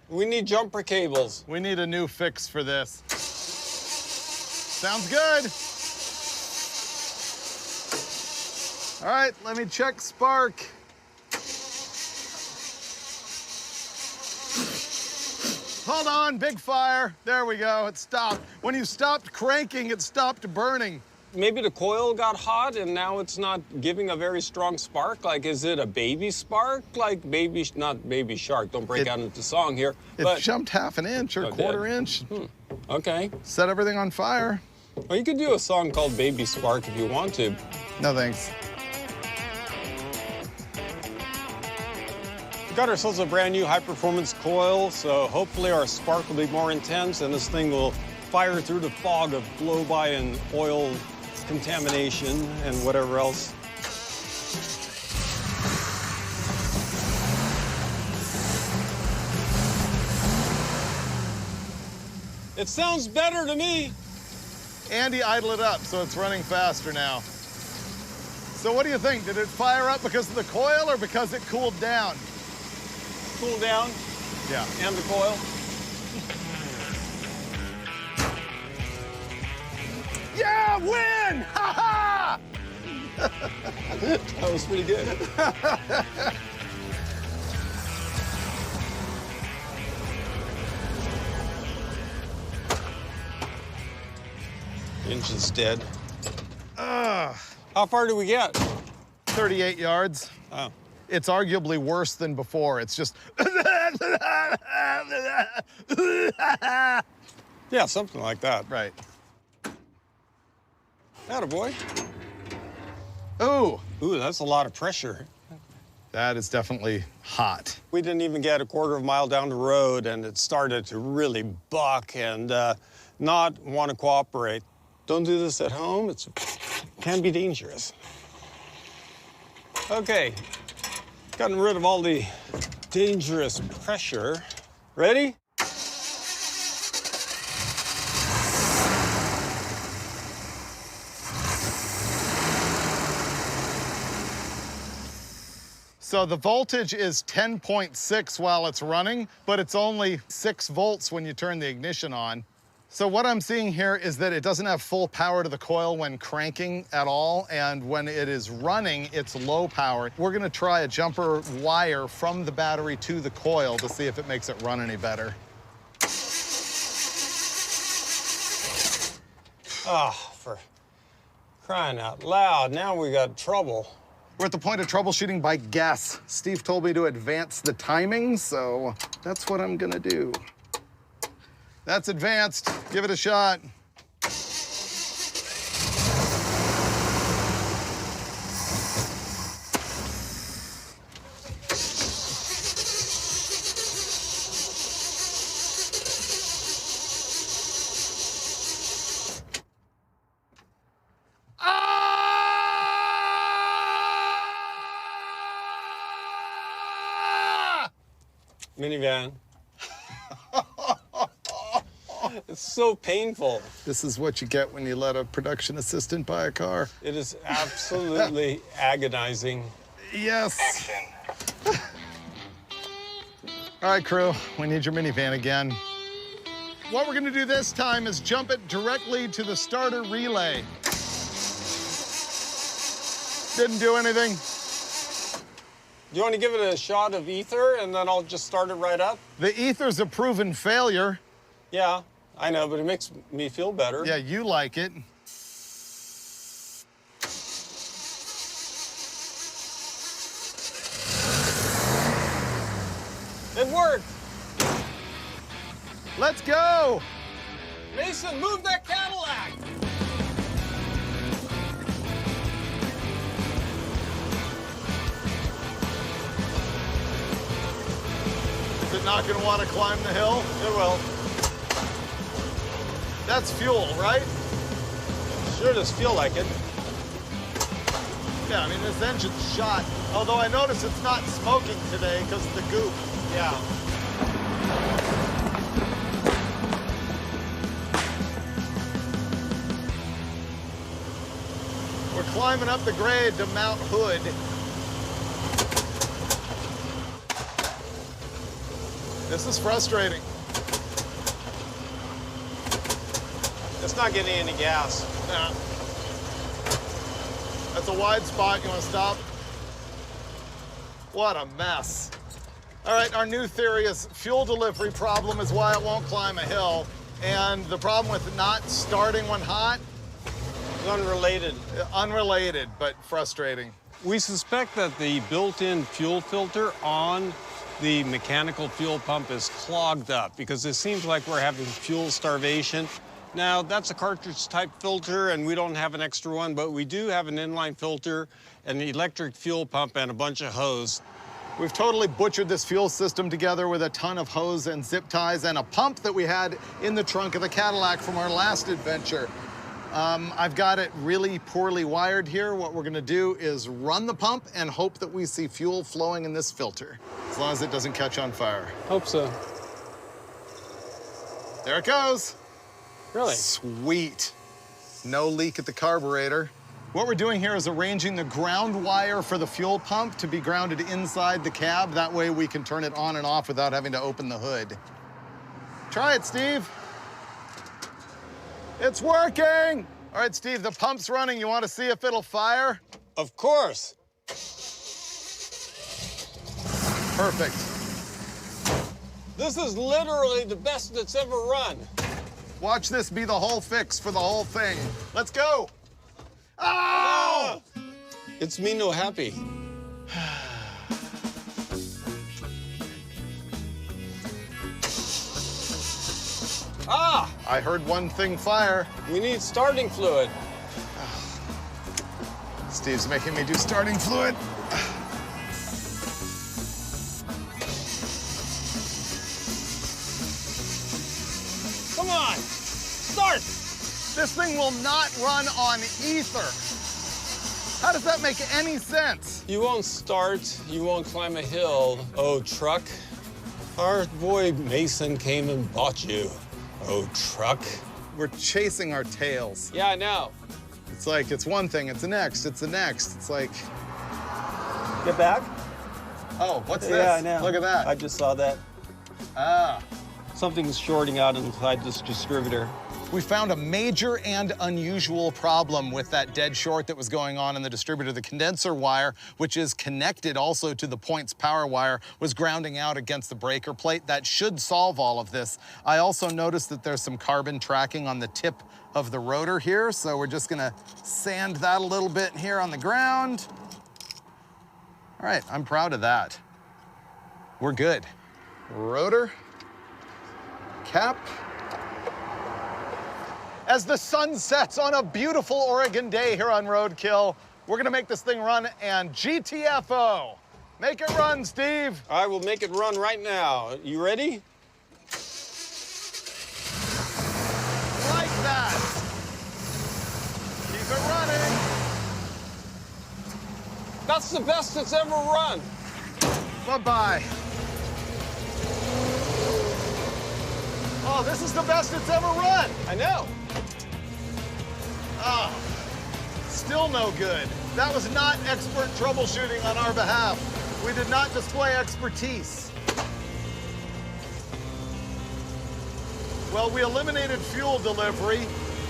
We need jumper cables. We need a new fix for this. Sounds good. All right, let me check spark. Hold on, big fire. There we go, it stopped. When you stopped cranking, it stopped burning. Maybe the coil got hot and now it's not giving a very strong spark. Like, is it a baby spark? Like baby, not baby shark, don't break out into song here. It jumped half an inch or a quarter inch. Okay. Set everything on fire. Well, you could do a song called Baby Spark if you want to. No, thanks. We got ourselves a brand new high-performance coil, so hopefully our spark will be more intense and this thing will fire through the fog of blow-by and oil contamination and whatever else. It sounds better to me. Andy idle it up, so it's running faster now. So what do you think? Did it fire up because of the coil or because it cooled down? Cool down. Yeah. And the coil. Yeah, win! Ha ha! That was pretty good. Engine's dead. How far do we get? 38 yards. Oh. It's arguably worse than before. It's just... Yeah, something like that. Right. Attaboy. Ooh. Ooh, that's a lot of pressure. That is definitely hot. We didn't even get a quarter of a mile down the road, and it started to really buck and not want to cooperate. Don't do this at home. It can be dangerous. Okay, gotten rid of all the dangerous pressure. Ready? So the voltage is 10.6 while it's running, but it's only 6 volts when you turn the ignition on. So what I'm seeing here is that it doesn't have full power to the coil when cranking at all, and when it is running, it's low power. We're gonna try a jumper wire from the battery to the coil to see if it makes it run any better. Oh, for crying out loud, now we got trouble. We're at the point of troubleshooting by guess. Steve told me to advance the timing, so that's what I'm gonna do. That's advanced. Give it a shot. Minivan. It's so painful. This is what you get when you let a production assistant buy a car. It is absolutely agonizing. Yes. All right, crew, we need your minivan again. What we're gonna do this time is jump it directly to the starter relay. Didn't do anything. Do you want to give it a shot of ether, and then I'll just start it right up? The ether's a proven failure. Yeah, I know, but it makes me feel better. Yeah, you like it. It worked. Let's go. Mason, move that Cadillac. Is it not gonna want to climb the hill? It will. That's fuel, right? Sure does feel like it. Yeah, I mean, this engine's shot. Although I notice it's not smoking today because of the goop. Yeah. We're climbing up the grade to Mount Hood. This is frustrating. It's not getting any gas. Nah. That's a wide spot. You want to stop? What a mess. All right, our new theory is fuel delivery problem is why it won't climb a hill. And the problem with not starting when hot? It's unrelated. Unrelated, but frustrating. We suspect that the built-in fuel filter on the mechanical fuel pump is clogged up because it seems like we're having fuel starvation. Now, that's a cartridge-type filter, and we don't have an extra one, but we do have an inline filter, an electric fuel pump, and a bunch of hose. We've totally butchered this fuel system together with a ton of hose and zip ties and a pump that we had in the trunk of the Cadillac from our last adventure. I've got it really poorly wired here. What we're gonna do is run the pump and hope that we see fuel flowing in this filter, as long as it doesn't catch on fire. Hope so. There it goes. Really? Sweet. No leak at the carburetor. What we're doing here is arranging the ground wire for the fuel pump to be grounded inside the cab. That way we can turn it on and off without having to open the hood. Try it, Steve. It's working! All right, Steve, the pump's running. You want to see if it'll fire? Of course. Perfect. This is literally the best it's ever run. Watch this be the whole fix for the whole thing. Let's go! Oh! It's me no happy. Ah! I heard one thing fire. We need starting fluid. Steve's making me do starting fluid. this thing will not run on ether. How does that make any sense? You won't start, you won't climb a hill, oh truck. Our boy Mason came and bought you, oh truck. We're chasing our tails. Yeah, I know. It's like, it's one thing, it's the next, it's the next. It's like... Get back? Oh, what's this? Yeah, I know. Look at that. I just saw that. Ah. Something's shorting out inside this distributor. We found a major and unusual problem with that dead short that was going on in the distributor. The condenser wire, which is connected also to the points power wire, was grounding out against the breaker plate. That should solve all of this. I also noticed that there's some carbon tracking on the tip of the rotor here, so we're just gonna sand that a little bit here on the ground. All right, I'm proud of that. We're good. Rotor, cap. As the sun sets on a beautiful Oregon day here on Roadkill, we're gonna make this thing run and GTFO. Make it run, Steve. I will make it run right now. You ready? Like that. Keep it running. That's the best it's ever run. Bye-bye. Oh, this is the best it's ever run. I know. Oh, still no good. That was not expert troubleshooting on our behalf. We did not display expertise. Well, we eliminated fuel delivery,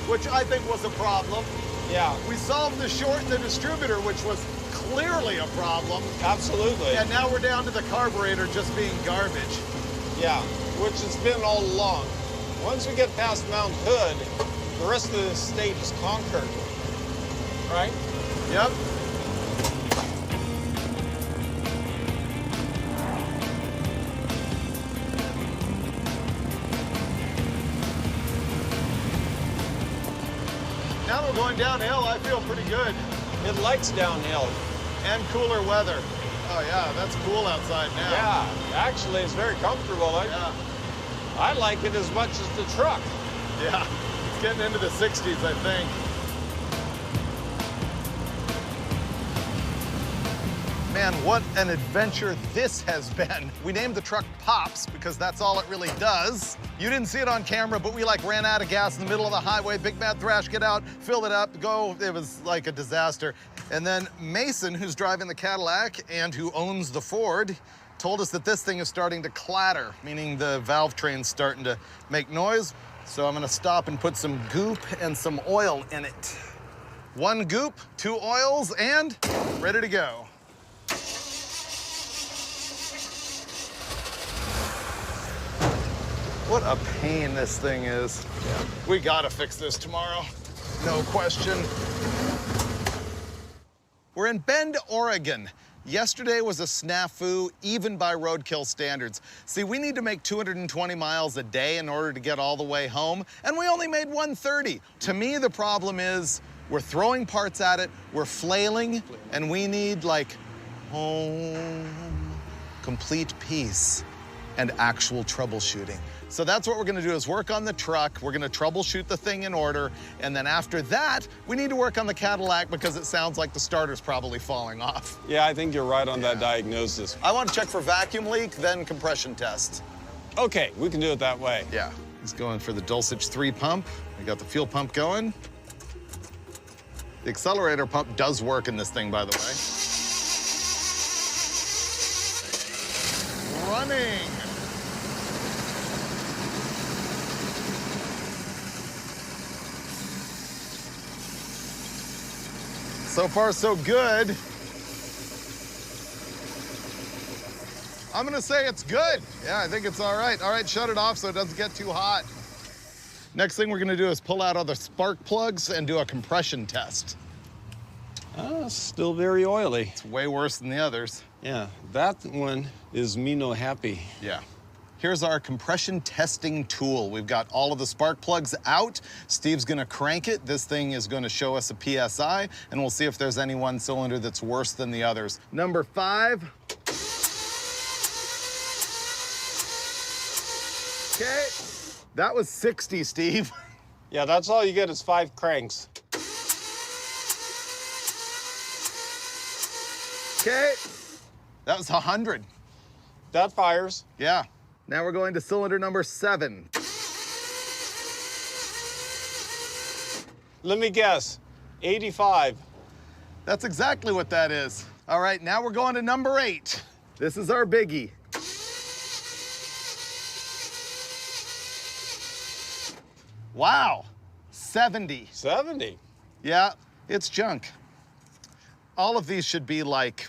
which I think was a problem. Yeah. We solved the short in the distributor, which was clearly a problem. Absolutely. And now we're down to the carburetor just being garbage. Yeah, which it's been all along. Once we get past Mount Hood, the rest of the state is conquered, right? Yep. Now that we're going downhill, I feel pretty good. It likes downhill. And cooler weather. Oh yeah, that's cool outside now. Yeah, actually it's very comfortable. I like it as much as the truck. Yeah, it's getting into the 60s, I think. Man, what an adventure this has been. We named the truck Pops because that's all it really does. You didn't see it on camera, but we like ran out of gas in the middle of the highway. Big Bad Thrash, get out, fill it up, go. It was like a disaster. And then Mason, who's driving the Cadillac and who owns the Ford, told us that this thing is starting to clatter, meaning the valve train's starting to make noise. So I'm gonna stop and put some goop and some oil in it. 1 goop, 2 oils, and ready to go. What a pain this thing is. Yeah. We gotta fix this tomorrow. No question. We're in Bend, Oregon. Yesterday was a snafu, even by Roadkill standards. See, we need to make 220 miles a day in order to get all the way home, and we only made 130. To me, the problem is we're throwing parts at it, we're flailing, and we need, like, home, complete peace, and actual troubleshooting. So that's what we're gonna do, is work on the truck, we're gonna troubleshoot the thing in order, and then after that, we need to work on the Cadillac because it sounds like the starter's probably falling off. Yeah, I think you're right on that diagnosis. I want to check for vacuum leak, then compression test. Okay, we can do it that way. Yeah, he's going for the Dulcich 3 pump. We got the fuel pump going. The accelerator pump does work in this thing, by the way. Running. So far, so good. I'm gonna say it's good. Yeah, I think it's all right. All right, shut it off so it doesn't get too hot. Next thing we're gonna do is pull out all the spark plugs and do a compression test. Still very oily. It's way worse than the others. Yeah, that one is me no happy. Yeah. Here's our compression testing tool. We've got all of the spark plugs out. Steve's gonna crank it. This thing is gonna show us a PSI, and we'll see if there's any one cylinder that's worse than the others. Number 5. Okay, that was 60, Steve. Yeah, that's all you get is 5 cranks. Okay, that was 100. That fires. Yeah. Now we're going to cylinder number 7. Let me guess, 85. That's exactly what that is. All right, now we're going to number 8. This is our biggie. Wow, 70. 70? Yeah, it's junk. All of these should be like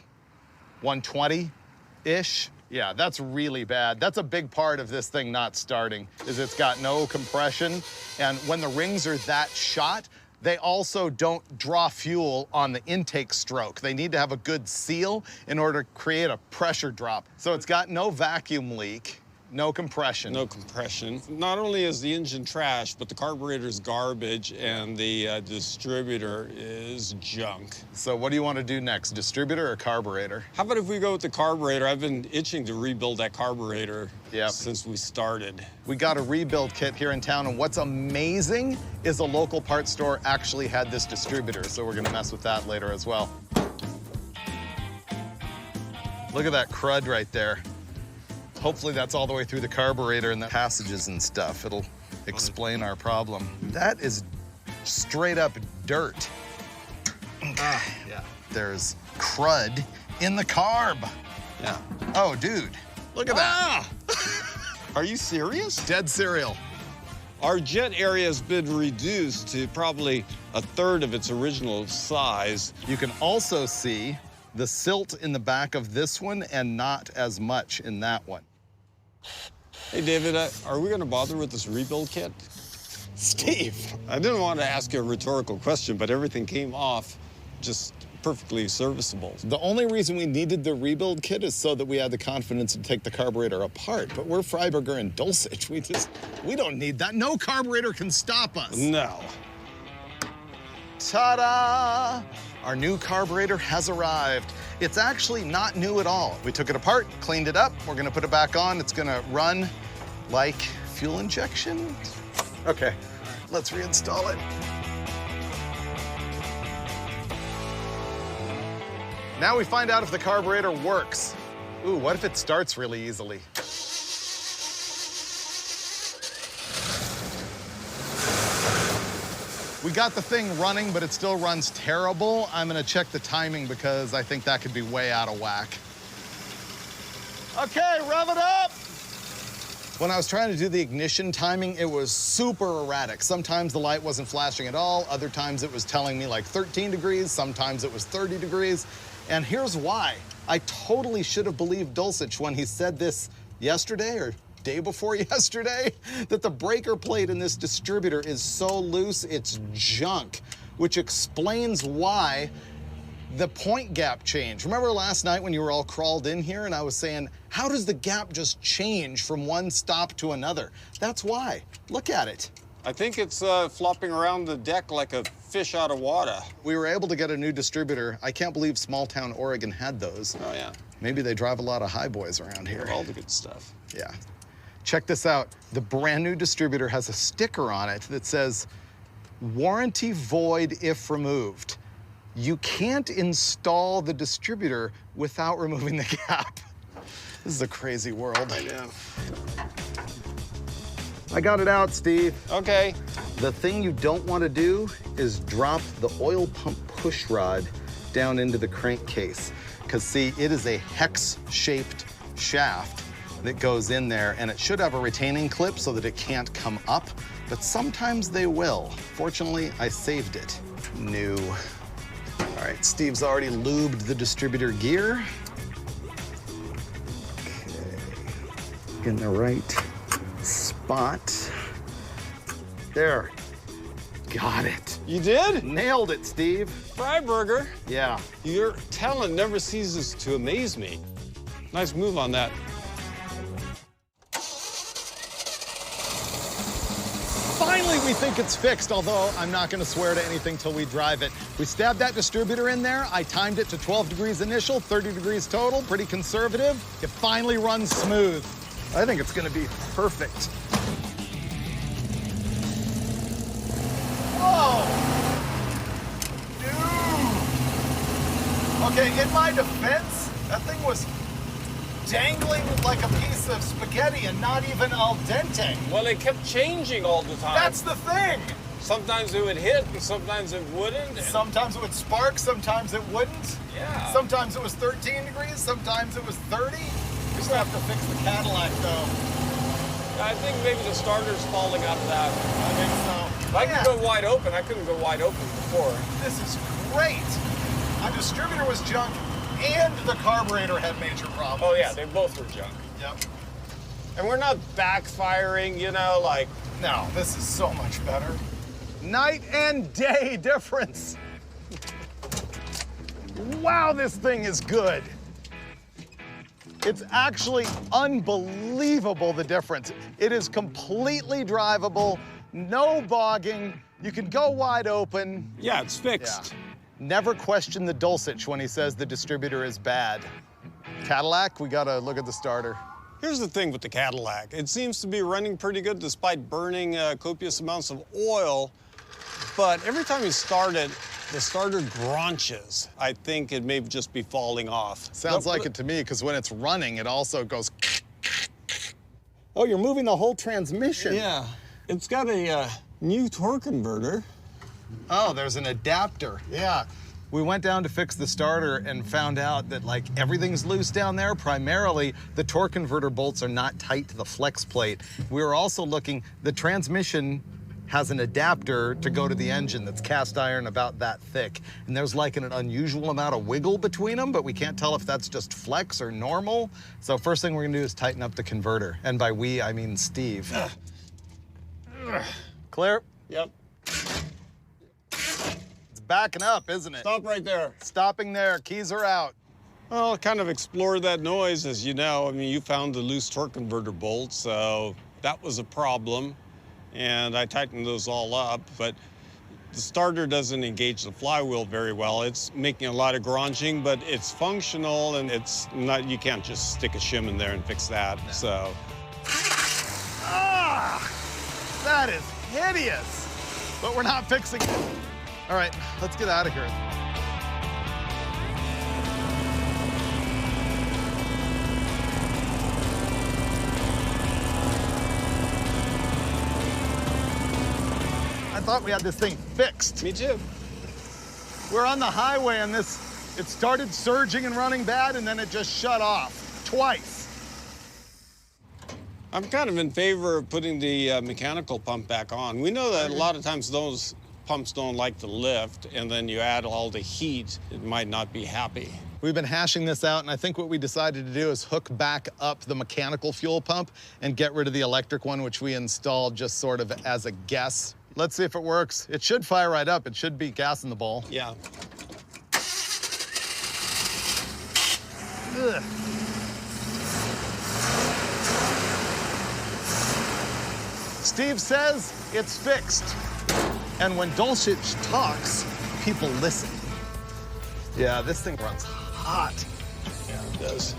120-ish. Yeah, that's really bad. That's a big part of this thing not starting, is it's got no compression. And when the rings are that shot, they also don't draw fuel on the intake stroke. They need to have a good seal in order to create a pressure drop. So it's got no vacuum leak, no compression. No compression. Not only is the engine trash, but the carburetor's garbage and the distributor is junk. So what do you want to do next, distributor or carburetor? How about if we go with the carburetor? I've been itching to rebuild that carburetor since we started. We got a rebuild kit here in town, and what's amazing is a local parts store actually had this distributor, so we're gonna mess with that later as well. Look at that crud right there. Hopefully that's all the way through the carburetor and the passages and stuff. It'll explain our problem. That is straight up dirt. Yeah. There's crud in the carb. Yeah. Oh, dude, look at that. Are you serious? Dead cereal. Our jet area has been reduced to probably 1/3 of its original size. You can also see the silt in the back of this one and not as much in that one. Hey, David, are we going to bother with this rebuild kit? Steve. I didn't want to ask you a rhetorical question, but everything came off just perfectly serviceable. The only reason we needed the rebuild kit is so that we had the confidence to take the carburetor apart, but we're Freiburger and Dulcich. We don't need that. No carburetor can stop us. No. Ta-da! Our new carburetor has arrived. It's actually not new at all. We took it apart, cleaned it up. We're gonna put it back on. It's gonna run like fuel injection. Okay, let's reinstall it. Now we find out if the carburetor works. Ooh, what if it starts really easily? We got the thing running, but it still runs terrible. I'm gonna check the timing because I think that could be way out of whack. Okay, rev it up! When I was trying to do the ignition timing, it was super erratic. Sometimes the light wasn't flashing at all. Other times it was telling me like 13 degrees. Sometimes it was 30 degrees. And here's why. I totally should have believed Dulcich when he said this yesterday or day before yesterday, that the breaker plate in this distributor is so loose, it's junk, which explains why the point gap changed. Remember last night when you were all crawled in here and I was saying, how does the gap just change from one stop to another? That's why. Look at it. I think it's flopping around the deck like a fish out of water. We were able to get a new distributor. I can't believe small town Oregon had those. Oh, yeah. Maybe they drive a lot of high boys around here. All the good stuff. Yeah. Check this out. The brand new distributor has a sticker on it that says, warranty void if removed. You can't install the distributor without removing the gap. This is a crazy world. I know. I got it out, Steve. Okay. The thing you don't want to do is drop the oil pump push rod down into the crankcase. Because see, it is a hex-shaped shaft that goes in there, and it should have a retaining clip so that it can't come up, but sometimes they will. Fortunately, I saved it. New. All right, Steve's already lubed the distributor gear. Okay, in the right spot. There, got it. You did? Nailed it, Steve. Freiburger. Yeah. Your talent never ceases to amaze me. Nice move on that. Finally, we think it's fixed, although I'm not gonna swear to anything till we drive it. We stabbed that distributor in there. I timed it to 12 degrees initial, 30 degrees total, pretty conservative. It finally runs smooth. I think it's gonna be perfect. Whoa! Dude! Okay, in my defense, that thing was dangling like a piece of spaghetti and not even al dente. Well, it kept changing all the time. That's the thing! Sometimes it would hit and sometimes it wouldn't. Sometimes it would spark, sometimes it wouldn't. Yeah. Sometimes it was 13 degrees, sometimes it was 30. We still have to fix the Cadillac though. I think maybe the starter's falling out of that. I think so. If I could go wide open, I couldn't go wide open before. This is great. Our distributor was junk and the carburetor had major problems. Oh yeah, they both were junk. Yep. And we're not backfiring, you know, like... No, this is so much better. Night and day difference. Wow, this thing is good. It's actually unbelievable, the difference. It is completely drivable, no bogging. You can go wide open. Yeah, it's fixed. Yeah. Never question the Dulcich when he says the distributor is bad. Cadillac, we gotta look at the starter. Here's the thing with the Cadillac. It seems to be running pretty good despite burning copious amounts of oil. But every time you start it, the starter gronches. I think it may just be falling off. Sounds like it to me, because when it's running, it also goes... Oh, you're moving the whole transmission. Yeah. It's got a new torque converter. Oh, there's an adapter. Yeah. We went down to fix the starter and found out that, like, everything's loose down there. Primarily, the torque converter bolts are not tight to the flex plate. We were also looking, the transmission has an adapter to go to the engine that's cast iron about that thick. And there's like an unusual amount of wiggle between them, but we can't tell if that's just flex or normal. So first thing we're gonna do is tighten up the converter. And by we, I mean Steve. Clear? Yep. It's backing up, isn't it? Stop right there. Stopping there, keys are out. Well, kind of explore that noise, as you know. I mean, you found the loose torque converter bolt, so that was a problem. And I tightened those all up, but the starter doesn't engage the flywheel very well. It's making a lot of gronching, but it's functional and it's not, you can't just stick a shim in there and fix that, so. Ah, that is hideous, but we're not fixing it. All right, let's get out of here. I thought we had this thing fixed. Me too. We're on the highway and it started surging and running bad and then it just shut off twice. I'm kind of in favor of putting the mechanical pump back on. We know that a lot of times those pumps don't like to lift, and then you add all the heat, it might not be happy. We've been hashing this out, and I think what we decided to do is hook back up the mechanical fuel pump and get rid of the electric one, which we installed just sort of as a guess. Let's see if it works. It should fire right up. It should be gas in the bowl. Yeah. Ugh. Steve says it's fixed. And when Dulcich talks, people listen. Yeah, this thing runs hot. Yeah, it does.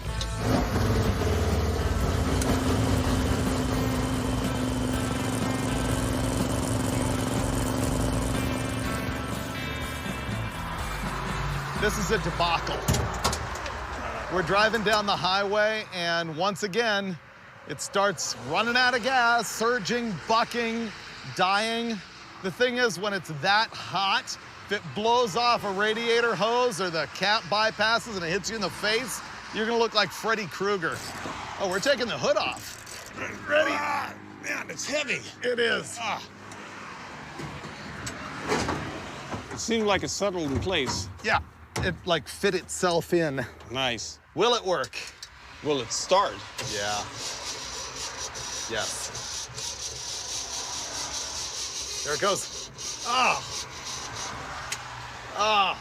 This is a debacle. We're driving down the highway, and once again, it starts running out of gas, surging, bucking, dying. The thing is, when it's that hot, if it blows off a radiator hose or the cap bypasses and it hits you in the face, you're gonna look like Freddy Krueger. Oh, we're taking the hood off. Ready? Ah, man, it's heavy. It is. Ah. It seemed like it settled in place. Yeah, it like fit itself in. Nice. Will it work? Will it start? Yeah. Yes. There it goes. Ah. Ah.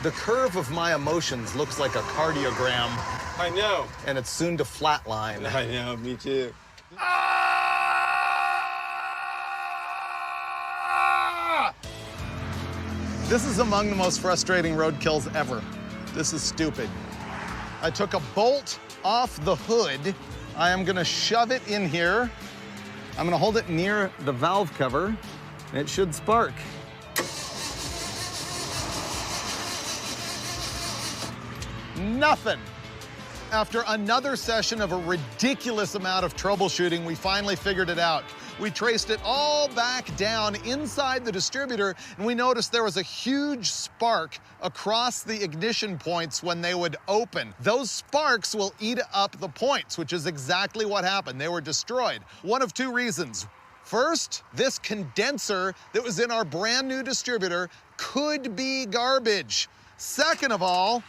The curve of my emotions looks like a cardiogram. I know. And it's soon to flatline. I know, me too. Ah! This is among the most frustrating roadkills ever. This is stupid. I took a bolt off the hood. I am gonna shove it in here. I'm gonna hold it near the valve cover. It should spark. Nothing. After another session of a ridiculous amount of troubleshooting, we finally figured it out. We traced it all back down inside the distributor, and we noticed there was a huge spark across the ignition points when they would open. Those sparks will eat up the points, which is exactly what happened. They were destroyed. One of two reasons. First, this condenser that was in our brand new distributor could be garbage. Second of all,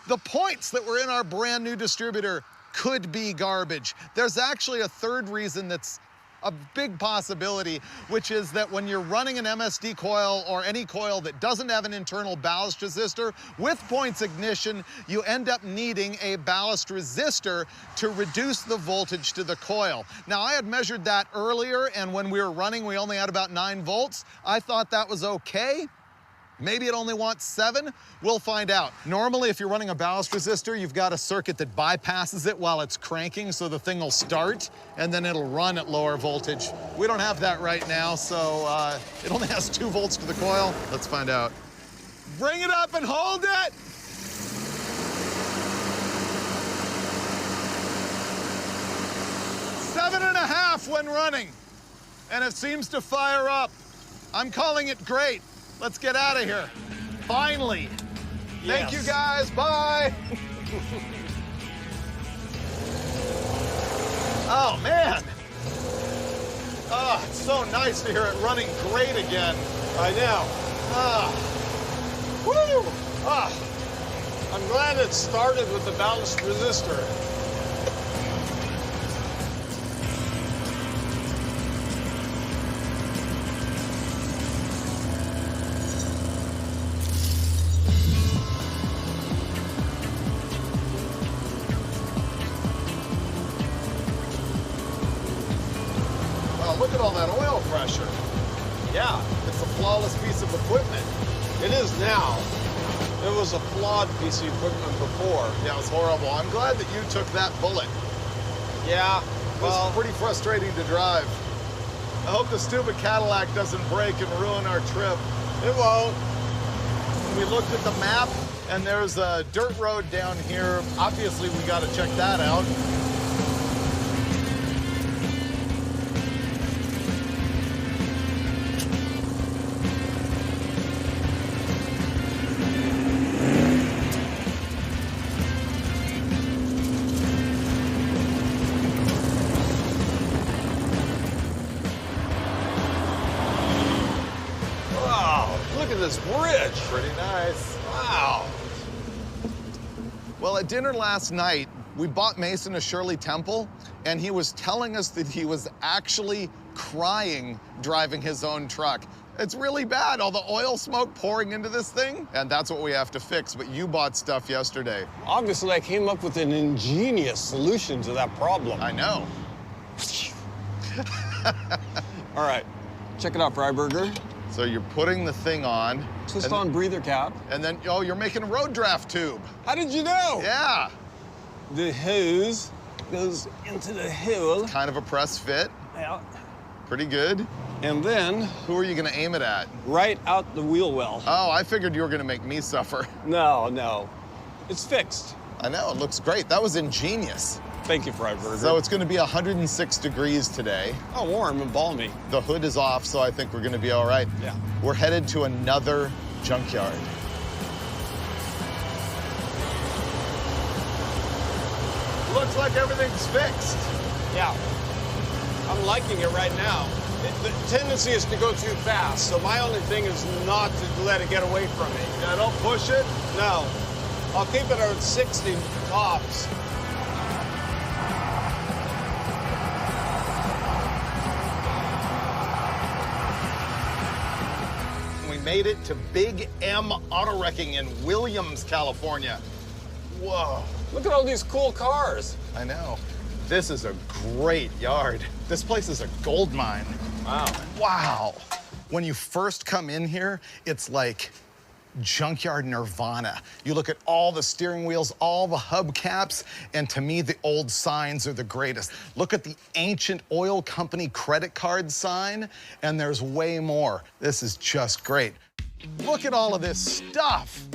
the points that were in our brand new distributor could be garbage. There's actually a third reason that's a big possibility, which is that when you're running an MSD coil or any coil that doesn't have an internal ballast resistor, with points ignition, you end up needing a ballast resistor to reduce the voltage to the coil. Now, I had measured that earlier, and when we were running, we only had about 9 volts. I thought that was okay. Maybe it only wants 7. We'll find out. Normally, if you're running a ballast resistor, you've got a circuit that bypasses it while it's cranking, so the thing will start, and then it'll run at lower voltage. We don't have that right now, so it only has 2 volts to the coil. Let's find out. Bring it up and hold it! Seven and a half when running, and it seems to fire up. I'm calling it great. Let's get out of here. Finally. Thank you guys. Bye. Oh, man. Oh, it's so nice to hear it running great again. I know. Woo! I'm glad it started with the ballast resistor. Look at all that oil pressure. Yeah, it's a flawless piece of equipment. It is now. It was a flawed piece of equipment before. Yeah, it was horrible. I'm glad that you took that bullet. Yeah, It was pretty frustrating to drive. I hope the stupid Cadillac doesn't break and ruin our trip. It won't. We looked at the map, and there's a dirt road down here. Obviously, we got to check that out. This bridge. Pretty nice. Wow. Well, at dinner last night, we bought Mason a Shirley Temple, and he was telling us that he was actually crying driving his own truck. It's really bad, all the oil smoke pouring into this thing, and that's what we have to fix, but you bought stuff yesterday. Obviously, I came up with an ingenious solution to that problem. I know. All right, check it out, Freiburger. So you're putting the thing on. Twist on breather cap. And then, oh, you're making a road draft tube. How did you know? Yeah. The hose goes into the hole. Kind of a press fit. Yeah. Pretty good. And then... Who are you gonna aim it at? Right out the wheel well. Oh, I figured you were gonna make me suffer. No, no. It's fixed. I know, it looks great. That was ingenious. Thank you, Freiburger. So it's gonna be 106 degrees today. Oh, warm and balmy. The hood is off, so I think we're gonna be all right. Yeah. We're headed to another junkyard. Looks like everything's fixed. Yeah. I'm liking it right now. The tendency is to go too fast, so my only thing is not to let it get away from me. Yeah, don't push it. No. I'll keep it at 60 tops. Made it to Big M Auto Wrecking in Williams, California. Whoa. Look at all these cool cars. I know. This is a great yard. This place is a gold mine. Wow. Wow. When you first come in here, it's like junkyard nirvana. You look at all the steering wheels, all the hubcaps, and to me, the old signs are the greatest. Look at the ancient oil company credit card sign, and there's way more. This is just great. Look at all of this stuff.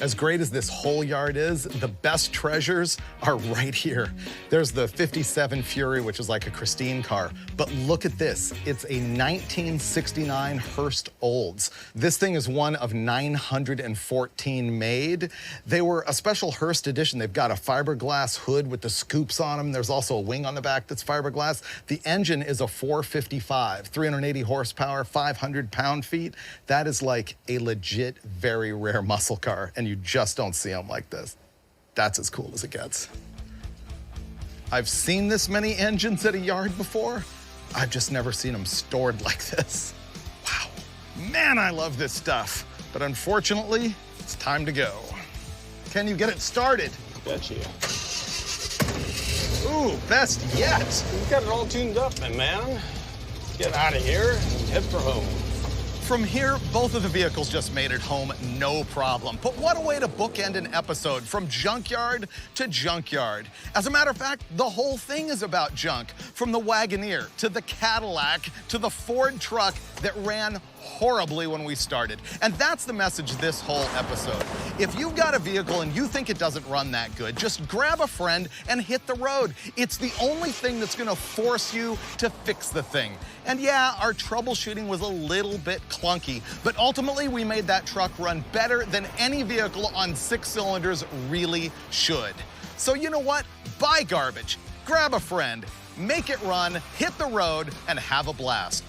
As great as this whole yard is, the best treasures are right here. There's the 57 Fury, which is like a Christine car. But look at this. It's a 1969 Hearst Olds. This thing is one of 914 made. They were a special Hearst edition. They've got a fiberglass hood with the scoops on them. There's also a wing on the back that's fiberglass. The engine is a 455, 380 horsepower, 500 pound-feet. That is like a legit, very rare muscle car. And you just don't see them like this. That's as cool as it gets. I've seen this many engines at a yard before. I've just never seen them stored like this. Wow, man, I love this stuff. But unfortunately, it's time to go. Can you get it started? Betcha. Ooh, best yet. We've got it all tuned up, my man. Get out of here and head for home. From here, both of the vehicles just made it home, no problem. But what a way to bookend an episode, from junkyard to junkyard. As a matter of fact, the whole thing is about junk. From the Wagoneer, to the Cadillac, to the Ford truck that ran horribly when we started. And that's the message this whole episode. If you've got a vehicle and you think it doesn't run that good, just grab a friend and hit the road. It's the only thing that's gonna force you to fix the thing. And yeah, our troubleshooting was a little bit clunky, but ultimately we made that truck run better than any vehicle on 6 cylinders really should. So you know what? Buy garbage, grab a friend, make it run, hit the road, and have a blast.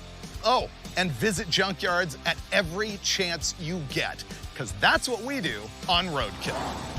Oh, and visit junkyards at every chance you get, because that's what we do on Roadkill.